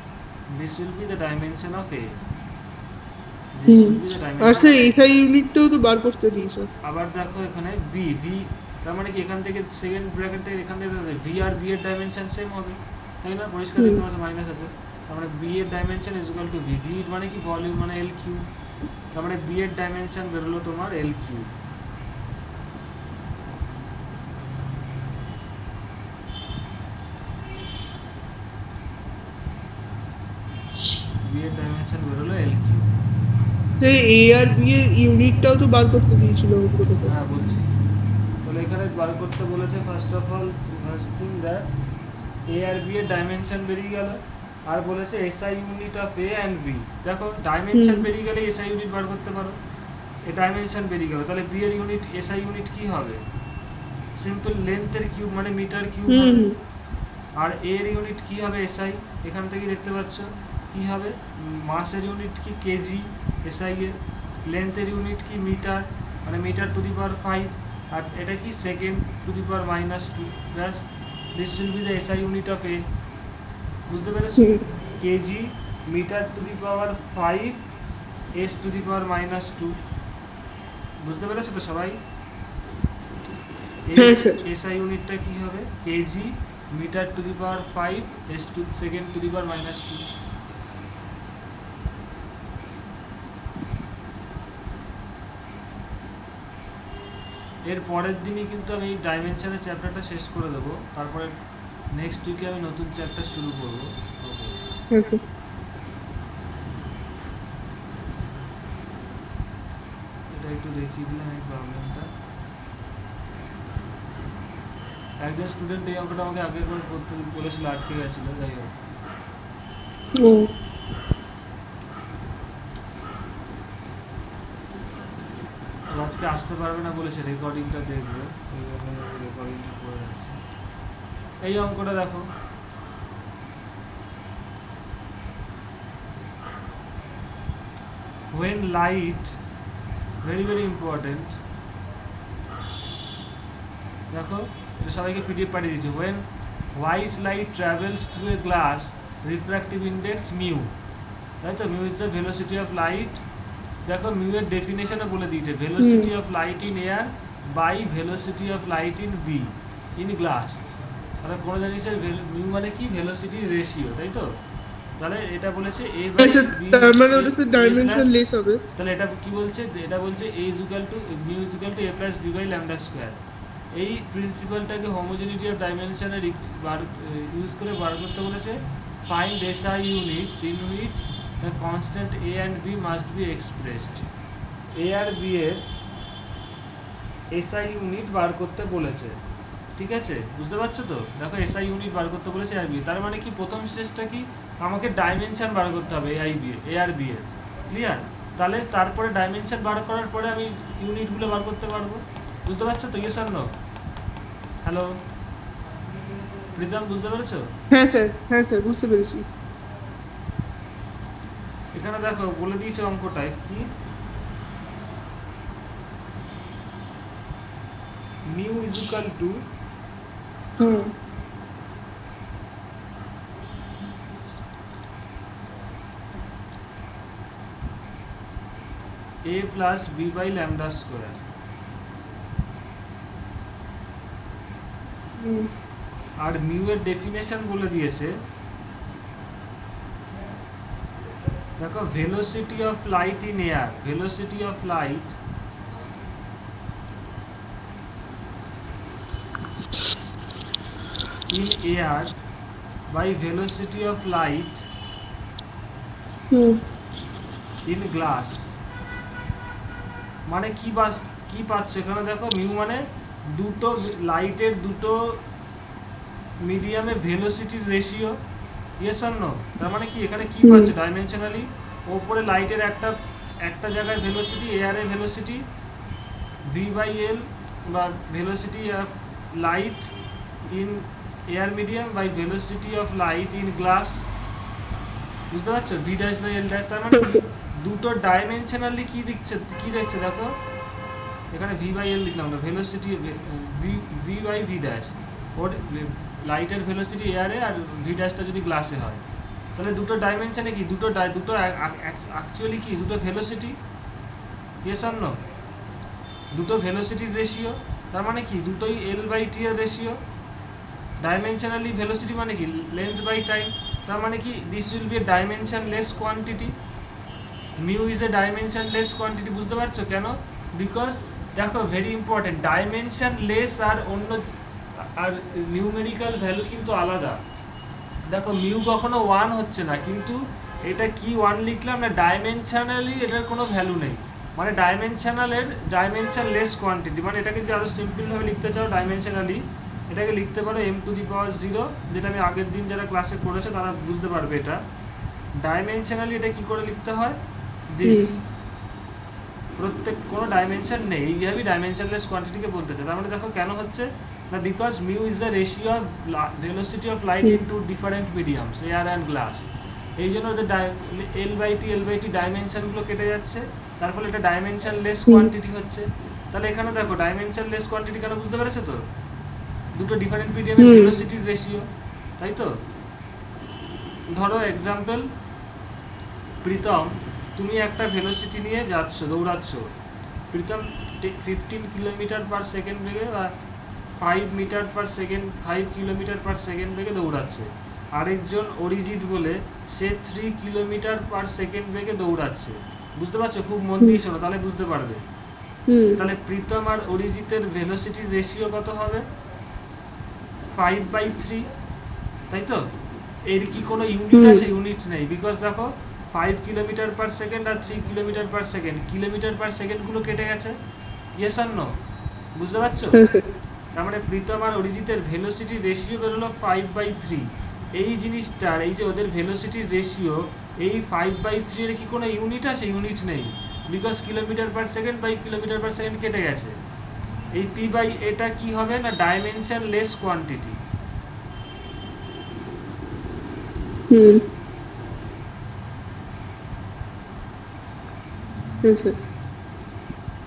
This will be the dimension of A. This will be the R dimension. Sir SI ইউনিটটাও তো বার করতে দিয়েছো। আবার দেখো এখানে বি ভি, তার মানে কি এখান থেকে সেকেন্ড ব্র্যাকেট থেকে এখান থেকে ভি আর বি এর ডাইমেনশন সেম হবে, তাই না? পরিষ্কার দেখতে পাচ্ছ মাইনাস আছে, তার মানে বি এর dimension is equal two V. V মানে কি ভলিউম, মানে এল কিউ, তার মানে বি এর ডাইমেনশন বেরোলো তোমার এল কিউ। বি এর ডাইমেনশন বেরোলো এল কিউ। স্যার এ আর বি এর ইউনিটটাও তো বার করতে দিয়েছিল অঙ্কটাতে। হ্যাঁ বলছি, তাহলে এখানে বার করতে বলেছে first of all, first thing that A আর বি এর ডাইমেনশন বেরিয়ে গেল, আর বলেছে SI unit of A and B. দেখো ডাইমেনশন বেরিয়ে গেলে এসআই ইউনিট বার করতে পারো, এই ডাইমেনশন বেরিয়ে গেল, তাহলে বি এর ইউনিট এসআই ইউনিট কি হবে, সিম্পল লেন্থের কিউব মানে মিটার কিউব হবে। হুম আর এর ইউনিট কি হবে এসআই, এখান থেকে দেখতে পাচ্ছ কি হবে, মাসের ইউনিট কি কেজি এসআই এর, লেন্থের ইউনিট কি মিটার মানে মিটার টু দি পাওয়ার 5, আর এটা কি সেকেন্ড টু দি পাওয়ার -2। ব্যাস, this will be the SI unit of A. বুঝতে পেরেছো? Hmm K G metre to the power 5 S to the power -2। বুঝতে পেরেছো তো সবাই? হ্যাঁ স্যার। এসআই ইউনিটটা কি হবে, K G metre to the power 5 S to second to the power -2। এর পরের দিনই কিন্তু আমি এই ডাইমেনশনের চ্যাপ্টারটা শেষ করে দেবো, তারপরে নেক্সট উইকে আমি নতুন চ্যাপ্টার শুরু করবো। হ্যাঁ স্যার। এটা একটু দেখিয়ে দিলাম এই প্রবলেমটা। একজন স্টুডেন্ট এই অঙ্কটা আমাকে আগে করে করতে বলেছিল, আটকে গেছিলো। যাই হোক, ও আজকে আসতে পারবে না বলেছে, রেকর্ডিংটা দেখবে, এই জন্য রেকর্ডিংটা করে রাখছি। এই অঙ্কটা দেখো, when light, very very important, দেখো এটা সবাইকে পিডিএফ পাঠিয়ে দিয়েছি। when white light travels through a glass, refractive index mu, তাই তো, mu is the velocity of light। দেখো মিউ এর ডেফিনেশনে বলে দিয়েছে, velocity of light in air by velocity of light in B in glass. তাহলে কোনো জিনিসের মিউ মানে কি, ভেলোসিটি রেশিও, তাই তো? তাহলে এটা বলেছে এ বাই হ্যাঁ স্যার, বি, তার মানে ওটা তো ডাইমেনশন লেস হবে। তাহলে এটা কি বলছে, এটা বলছে A is equal to mu is equal to A plus B by lambda square. এই প্রিন্সিপালটাকে হোমোজেনিটি অফ ডাইমেনশনের ইউজ করে বার করতে বলেছে। Find SI units in which the constant A and B must be expressed. A আর B এর SI unit বার করতে বলেছে, ঠিক আছে? বুঝতে পারছো তো? দেখো এসআই ইউনিট বার করতে বলেছে এ আর বি, তার মানে কি প্রথম স্টেজটা কি, আমাকে ডাইমেনশন বার করতে হবে এ আর বি এর। ক্লিয়ার? তাহলে তারপরে ডাইমেনশন বার করার পরে আমি ইউনিটগুলো বার করতে পারবো। বুঝতে পারছো তো? Yes or no? Hello Pritam, বুঝতে পেরেছো? হ্যাঁ স্যার, হ্যাঁ স্যার, বুঝতে পেরেছি। এখানে দেখো বলে দিয়েছে অঙ্কটায় কি, mu is equal to hmm A plus B by lambda square. আর মিউ এর ডেফিনেশন বলে দিয়েছে দেখো velocity of light in air, velocity of light in air by velocity of light hmm in glass, মানে কি পাচ্ছে এখানে দেখো মিউ মানে দুটো লাইটের দুটো মিডিয়ামে ভেলোসিটির রেশিও, ইয়েস অর নো, তার মানে কি এখানে কি পাচ্ছে ডাইমেনশনালি, ওপরে লাইটের একটা জায়গায় ভেলোসিটি, এয়ারে ভেলোসিটি ভি বাই এল বা velocity of light in air medium by velocity of light in glass, বুঝতে পারছো, V dash by L dash, তার মানে কি দুটো ডাইমেনশনালি কি দেখছে দেখো, এখানে ভি বাই এল লিখলাম না, velocity V by V dash, ওর লাইটের ভেলোসিটি এয়ারে আর ভি ড্যাশটা যদি গ্লাসে হয়, তাহলে দুটো ডাইমেনশনে কি দুটো অ্যাকচুয়ালি কি দুটো ভেলোসিটি, ইয়েস অর নো, দুটো ভেলোসিটির রেশিও, তার মানে কি দুটোই এল বাই টি এর রেশিও, ডাইমেনশনালি ভেলোসিটি মানে কি লেন্থ বাই টাইম, তার মানে কি this will be a dimensionless quantity, mu is a dimensionless quantity, বুঝতে পারছো কেন, বিকজ দেখো ভেরি ইম্পর্টেন্ট, ডাইমেনশনলেস আর অন্য আর নিউমেরিক্যাল ভ্যালু কিন্তু আলাদা, দেখো মিউ কখনো 1 হচ্ছে না, কিন্তু এটা কি 1 লিখলাম না, ডাইমেনশনালি এটার কোনো ভ্যালু নেই, মানে ডাইমেনশনলেস কোয়ান্টিটি, মানে এটা কিন্তু আরও সিম্পলভাবে লিখতে চাও ডাইমেনশনালি, এটাকে লিখতে পারো m⁻0, যেটা আমি আগের দিন যারা ক্লাসে পড়েছে তারা বুঝতে পারবে এটা, ডাইমেনশনালি এটা কি করে লিখতে হয়, দিস, প্রত্যেক কোনো ডাইমেনশন নেই, এইভাবেই ডাইমেনশনলেস কোয়ান্টিটিকে বলতে চাই, তার মানে দেখো কেন হচ্ছে না, because mu is the ratio of velocity of light in two different mediums air and glass, এই জন্য ওদের এল বাই টি ডাইমেনশনগুলো কেটে যাচ্ছে, তার ফলে এটা ডাইমেনশনলেস কোয়ান্টিটি হচ্ছে, তাহলে এখানে দেখো ডাইমেনশনলেস কোয়ান্টিটি কেন বুঝতে পেরেছো তো, দুটো ডিফারেন্ট মিডিয়ামের ভেলোসিটির রেশিও, তাই তো, ধরো এক্সাম্পল, প্রীতম তুমি একটা ভেলোসিটি নিয়ে দৌড়াচ্ছ, প্রীতম 15 কিলোমিটার পার সেকেন্ড বেগে বা 5 metre per second 5 kilometre per second বেগে দৌড়াচ্ছে, আরেকজন অরিজিৎ বলে সে 3 কিলোমিটার পার সেকেন্ড বেগে দৌড়াচ্ছে, বুঝতে পারছো, খুব মন দিয়ে শোনো তাহলে বুঝতে পারবে, তাহলে প্রীতম আর অরিজিতের ভেলোসিটির রেশিও কত হবে, 5/3, তাই তো, এর কি কোনো ইউনিট আছে, ইউনিট নেই, বিকজ দেখো 5 কিলোমিটার পার সেকেন্ড আর 3 কিলোমিটার পার সেকেন্ডগুলো কেটে গেছে, ইয়েস আর নো, বুঝতে পারছো, তার মানে প্রীতম আর অরিজিতের ভেলোসিটির রেশিও বেরোলো 5/3, এই জিনিসটার এই যে ওদের ভেলোসিটির রেশিও এই 5/3 এর কি কোনো ইউনিট আছে, ইউনিট নেই, because kilometre per second by kilometre per second কেটে গেছে, এই পি বাই এটা কি হবে না ডাইমেনশনলেস কোয়ান্টিটি,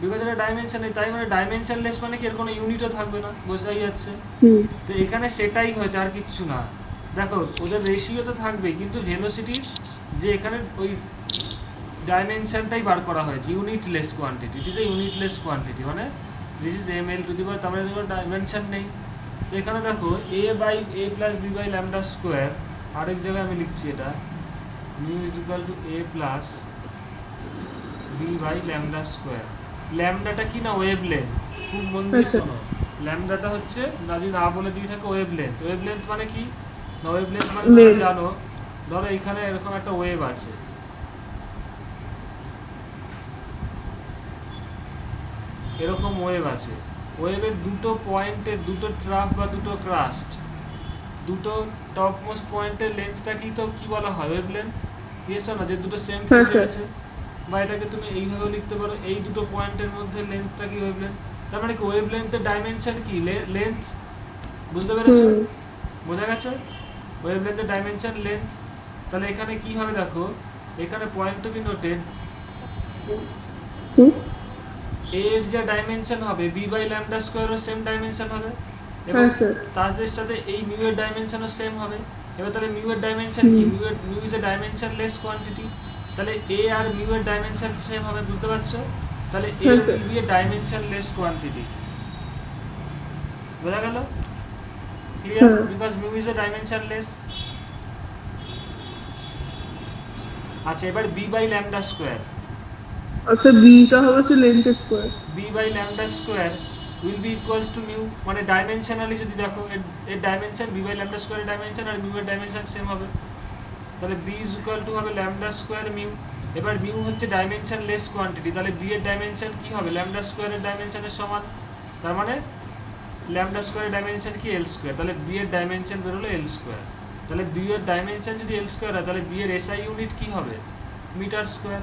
বিকজ এটা ডাইমেনশন নেই, তাই মানে ডাইমেনশনলেস মানে কি এর কোনো ইউনিটও থাকবে না, বোঝাই যাচ্ছে, তো এখানে সেটাই হয়েছে আর কিচ্ছু না, দেখো ওদের রেশিও তো থাকবেই, কিন্তু ভেলোসিটির যে এখানে ওই ডাইমেনশনটাই বার করা হয়েছে, unitless quantity, it is a unitless quantity, মানে this is ml to the power, তারপরে দেখো ডাইমেনশন নেই, তো এখানে দেখো a by a plus b by lambda square, আরেক জায়গায় আমি লিখছি এটা mu is equal to a plus b by lambda square, ল্যামডাটা কি না ওয়েভলেন্থ, খুব মন দিয়ে শোনো, ল্যামডাটা হচ্ছে যদি না বলে দিয়ে থাকে ওয়েভলেন্থ মানে কি না, ওয়েভলেন্থ মানে তোমরা জানো, ধরো এখানে এরকম একটা ওয়েভ আছে, এরকম ওয়েভ আছে, ওয়েভের দুটো পয়েন্টের দুটো ট্রাফ বা দুটো ক্রাস্ট, দুটো টপ মোস্ট পয়েন্টের লেন্থটা কি তো কি বলা হয় ওয়েভলেন্থ, ইয়েস না, যে দুটো সেম ফেজে আছে, বা এটাকে তুমি এইভাবে লিখতে পারো, এই দুটো পয়েন্টের মধ্যে লেন্থটা কি ওয়েভলেন্থ, তার মানে কি ওয়েভলেন্থের ডাইমেনশন কি লেন্থ, বুঝতে পেরেছো, বোঝা গেছে, ওয়েভলেন্থের ডাইমেনশন লেন্থ, তাহলে এখানে কি হবে দেখো, এখানে পয়েন্ট টু বি নোটেড, এর যে ডাইমেনশন হবে বি বাই ল্যামডা স্কোয়ারও সেম ডাইমেনশন হবে, এবং তাদের সাথে এই মিউ এর ডাইমেনশনও সেম হবে, এবার তাহলে মিউ এর ডাইমেনশন কি, mu is a dimensionless quantity, তাহলে এ আর মিউ এর ডাইমেনশন সেম হবে, বুঝতে পারছো, তাহলে A will be a dimensionless quantity, বোঝা গেল, clear, because mu is a dimensionless, আচ্ছা, এবার বি বাই ল্যামডা স্কোয়ার, আচ্ছা বিটা হবে হচ্ছে length square. B by lambda square will be equals to mu, মানে ডাইমেনশনালি যদি দেখো এর ডাইমেনশন বি বাই ল্যামডা স্কোয়ারের ডাইমেনশন আর মিউ এর ডাইমেনশন সেম হবে, তাহলে বি ইজ ইকুয়াল টু হবে ল্যামডা স্কোয়ার মিউ। এবার মিউ হচ্ছে ডাইমেনশন লেস কোয়ান্টিটি, তাহলে বি এর ডাইমেনশন কি হবে ল্যামডা স্কোয়ারের ডাইমেনশনের সমান, তার মানে ল্যামডা স্কোয়ারের ডাইমেনশন কি এল স্কোয়ার, তাহলে বি এর ডাইমেনশন বেরোলো এল স্কোয়ার। তাহলে বি এর ডাইমেনশন যদি এল স্কোয়ার হয় তাহলে বি এর এসআই ইউনিট কি হবে মিটার স্কোয়ার।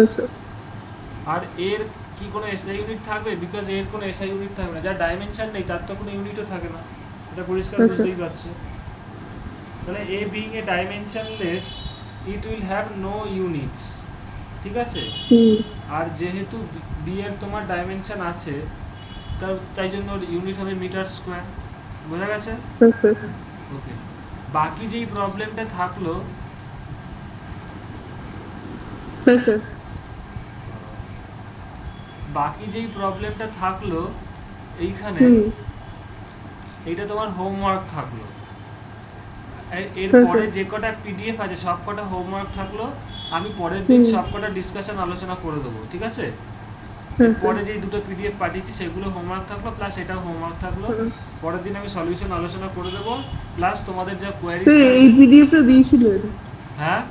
আচ্ছা আর এর কি কোনো এসআই ইউনিট থাকবে, বিকজ এর কোনো এসআই ইউনিট থাকবে না, যার ডাইমেনশন নেই তার তো কোনো ইউনিটও থাকে না, এটা পরিষ্কার আচ্ছা। বুঝতেই পারছো। তাহলে A being a dimensionless it will have no units, ঠিক আছে। হুম আর যেহেতু বি এর তোমার ডাইমেনশন আছে তাই জন্য ইউনিট হবে মিটার স্কোয়ার, বোঝা গেছে। আচ্ছা ওকে, বাকি যেই প্রবলেমটা থাকলো, আচ্ছা বাকি যেই প্রবলেমটা থাকলো এইখানে, হুম এইটা তোমার হোমওয়ার্ক থাকলো। আচ্ছা এরপরে যে কটা পিডিএফ আছে সব কটা হোমওয়ার্ক থাকলো, আমি পরের দিন হুম। সব কটা ডিসকাশন আলোচনা করে দেবো, ঠিক আছে। আচ্ছা পরে যেই দুটো পিডিএফ পাঠিয়েছি সেগুলো হোমওয়ার্ক থাকলো, প্লাস এটাও হোমওয়ার্ক থাকলো। হুম। পরের দিন আমি সলিউশন আলোচনা করে দেবো, প্লাস তোমাদের যা কোয়ারিজ স্যার এই পিডিএফটা দিয়েছিলেন, হ্যাঁ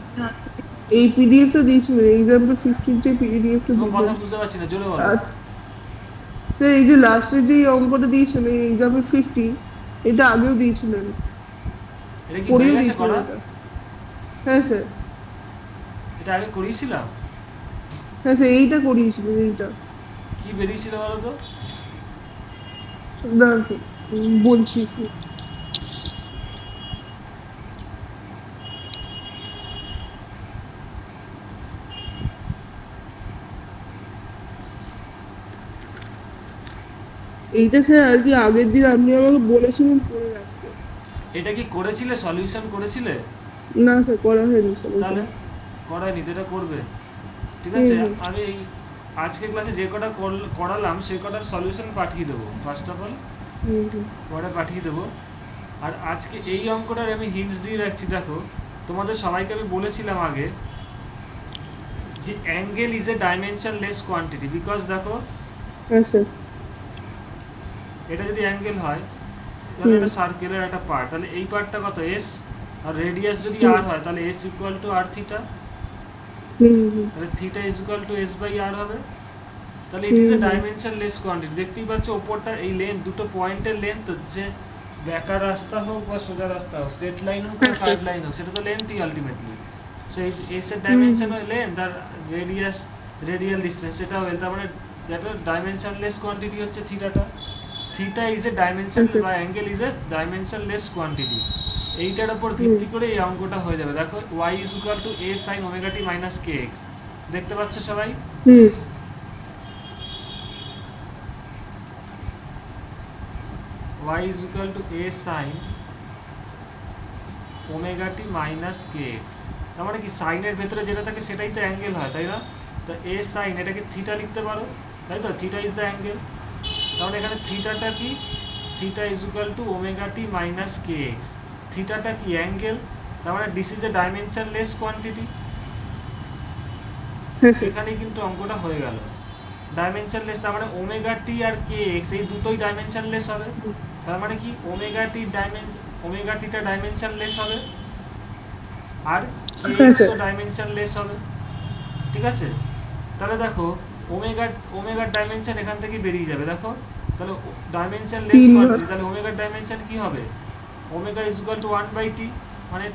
এই পিডিএফটা দিয়েছিলেন এক্সাম্পল 15 যে পিডিএফটা তোমার কথা দিয়েছিলেন। বুঝতে পারছি না, জোরে বলো। আর স্যার এই যে লাস্টের যে অঙ্কটা দিয়েছিলেন এই এক্সাম্পল 50 এটা আগেও দিয়েছিলেন, এটা কি হয়ে করিয়ে গেছে দিয়েছিলেন করা? এটা। হ্যাঁ স্যার, এটা আগে করিয়েছিলাম, হ্যাঁ স্যার এইটা করিয়েছিলেন এইটা। কি বেরিয়েছিল বলো তো? না স্যার বলছি এইটা স্যার আর কি আগের দিন আপনি আমাকে বলেছিলেন করে রাখতে। এটা কি করেছিলে, সলিউশন করেছিলে? না স্যার করা হয়নি স্যার ওটা। তাহলে করায়নি তো, এটা করবে, ঠিক হুম আছে। হুম আমি এই আজকে ক্লাসে যে কটা করালাম সে কটার সলিউশন পাঠিয়ে দেবো ফার্স্ট অফ অল, হুম হুম। পরে পাঠিয়ে দেবো। আর আজকে এই অঙ্কটার আমি হিন্টস দিয়ে রাখছি, দেখো তোমাদের সবাইকে আমি বলেছিলাম আগে যে angle is a dimensionless quantity, because দেখো হ্যাঁ স্যার এটা যদি অ্যাঙ্গেল হয় তাহলে এটা সার্কেলের একটা পার্ট, তাহলে এই পার্টটা কত এস, আর রেডিয়াস যদি আর হয় তাহলে S equal to R theta, hmm hmm তাহলে theta is equal to S by R হবে। তাহলে it is a dimensionless quantity, দেখতেই পাচ্ছ ওপরটা এই লেন্থ, দুটো পয়েন্টের লেন্থ হচ্ছে, বেকার রাস্তা হোক বা সোজা রাস্তা হোক, স্ট্রেট লাইন হোক বা কার্ভ লাইন হোক, সেটা তো লেন্থই আলটিমেটলি। সো এই এস এর ডাইমেনশন হয় লেন্থ, আর রেডিয়াস রেডিয়াল ডিস্টেন্স সেটা হবে, তার মানে যেটা ডাইমেনশনলেস কোয়ান্টিটি হচ্ছে থিটাটা। থিটা ইজ এ ডাইমেনশন বা angle is a dimensionless quantity. এইটার উপর ভিত্তি করে এই অঙ্কটা হয়ে যাবে। দেখো Y is equal to A sine omega T minus K X, দেখতে পাচ্ছ সবাই? Hmm y is equal to a sin omega T minus K x, তার মানে কি সাইনের ভেতরে যেটা থাকে সেটাই তো অ্যাঙ্গেল হয়, তাই না? তো এ সাইন এটাকে থিটা লিখতে পারো, তাই তো, থিটা ইজ দ্য অ্যাঙ্গেল। তাহলে এখানে থিটাটা কি, theta is equal to omega T minus K X, থিটাটা কি অ্যাঙ্গেল, তার মানে this is a dimensionless quantity. হ্যাঁ স্যার এখানেই কিন্তু অঙ্কটা হয়ে গেল ডাইমেনশনলেস, তার মানে ওমেগা টি আর কে এক্স এই দুটোই ডাইমেনশনলেস হবে, তার মানে কি ওমেগা টিটা ডাইমেনশনলেস হবে আর কে হ্যাঁ এক্সও স্যার ডাইমেনশনলেস হবে, ঠিক আছে। তাহলে দেখো ওমেগার ডাইমেনশন এখান থেকে বেরিয়ে যাবে, দেখো তাহলে ডাইমেনশনলেস তিন কোয়ান্টিটি, ভাগ। তাহলে ওমেগার ডাইমেনশন কি হবে, omega is equal two 1/t, মানে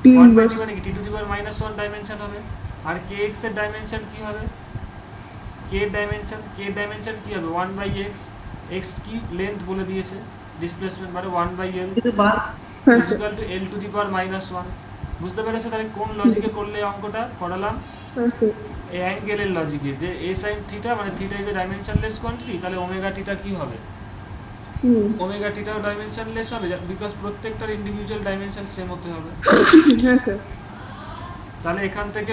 3 1/t বাই মানে কি টি টু দি পাওয়ার -1 ডাইমেনশন হবে। আর কে এক্স এর ডাইমেনশন কি হবে, কে ডাইমেনশন কি হবে 1/x, x কি লেন্থ বলে দিয়েছে, ডিসপ্লেসমেন্ট মানে 1/l হ্যাঁ is sir equal to l to the power -1। বুঝতে পেরেছো তাহলে কোন লজিকে করলে অঙ্কটা করালাম? হ্যাঁ স্যার এই অ্যাঙ্গেলের লজিকে, যে a sin থিটা মানে theta is a dimensionless quantity, তাহলে ওমেগা টিটা কি হবে, হুম ওমেগা টিটাও ডাইমেনশনলেস হবে, বিকজ প্রত্যেকটার ইন্ডিভিজুয়াল ডাইমেনশন সেম হতে হবে। হ্যাঁ স্যার তাহলে এখান থেকে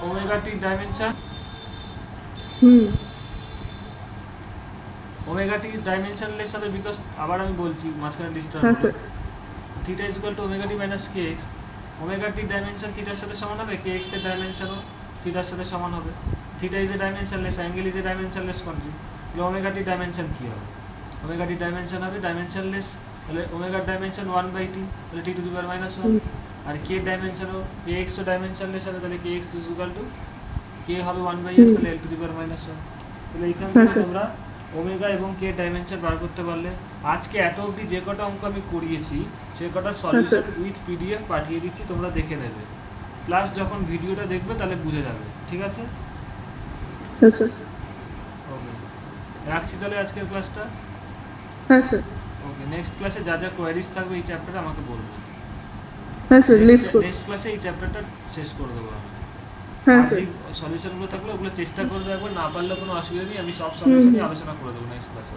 ওমেগা টি ডাইমেনশন, হুম ওমেগা টি ডাইমেনশনলেস হবে, বিকজ আবার আমি বলছি মাঝখানে ডিস্টার্ব হ্যাঁ হলো, sir theta is equal to omega T minus K x, omega T dimension থিটার সাথে সমান হবে, কে এক্স এর ডাইমেনশনও থিটার সাথে সমান হবে। Theta is a dimensionless, angle is a dimensionless quantity. তাহলে ওমেগা টি ডাইমেনশন কী হবে? ওমেগা টি ডাইমেনশন হবে ডাইমেনশনলেস, তাহলে ওমেগার ডাইমেনশন 1/t, তাহলে টি টু দি পাওয়ার -1। আর কে ডাইমেনশনও কে এক্স ও ডাইমেনশনলেস হবে, তাহলে K X is equal to K হবে 1/s, তাহলে এল টু দি পাওয়ার -1। তাহলে এইখান হ্যাঁ, থেকে স্যার। তোমরা ওমেগা এবং কে ডাইমেনশন বার করতে পারলে। আজকে এত অবধি যে কটা অঙ্ক আমি করিয়েছি সে কটার সলিউশন উইথ পিডিএফ পাঠিয়ে দিচ্ছি, তোমরা দেখে নেবে। প্লাস যখন ভিডিওটা দেখবে তাহলে বুঝে যাবে, ঠিক আছে? হ্যাঁ স্যার। ওকে, রাখছি তাহলে আজকের ক্লাসটা। হ্যাঁ স্যার। ওকে, নেক্সট ক্লাসে যা যা কোয়ারিজ থাকবে এই চ্যাপ্টারে আমাকে বলবে। হ্যাঁ স্যার, লিস্ট করুন। নেক্সট ক্লাসে এই চ্যাপ্টারটা শেষ করে দেবো আমি। হ্যাঁ আর স্যার। যে সলিউশনগুলো থাকলে ওগুলো চেষ্টা করবে একবার, না পারলে কোনো অসুবিধা নেই, আমি সব সলিউশনই আলোচনা করে দেবো নেক্সট ক্লাসে।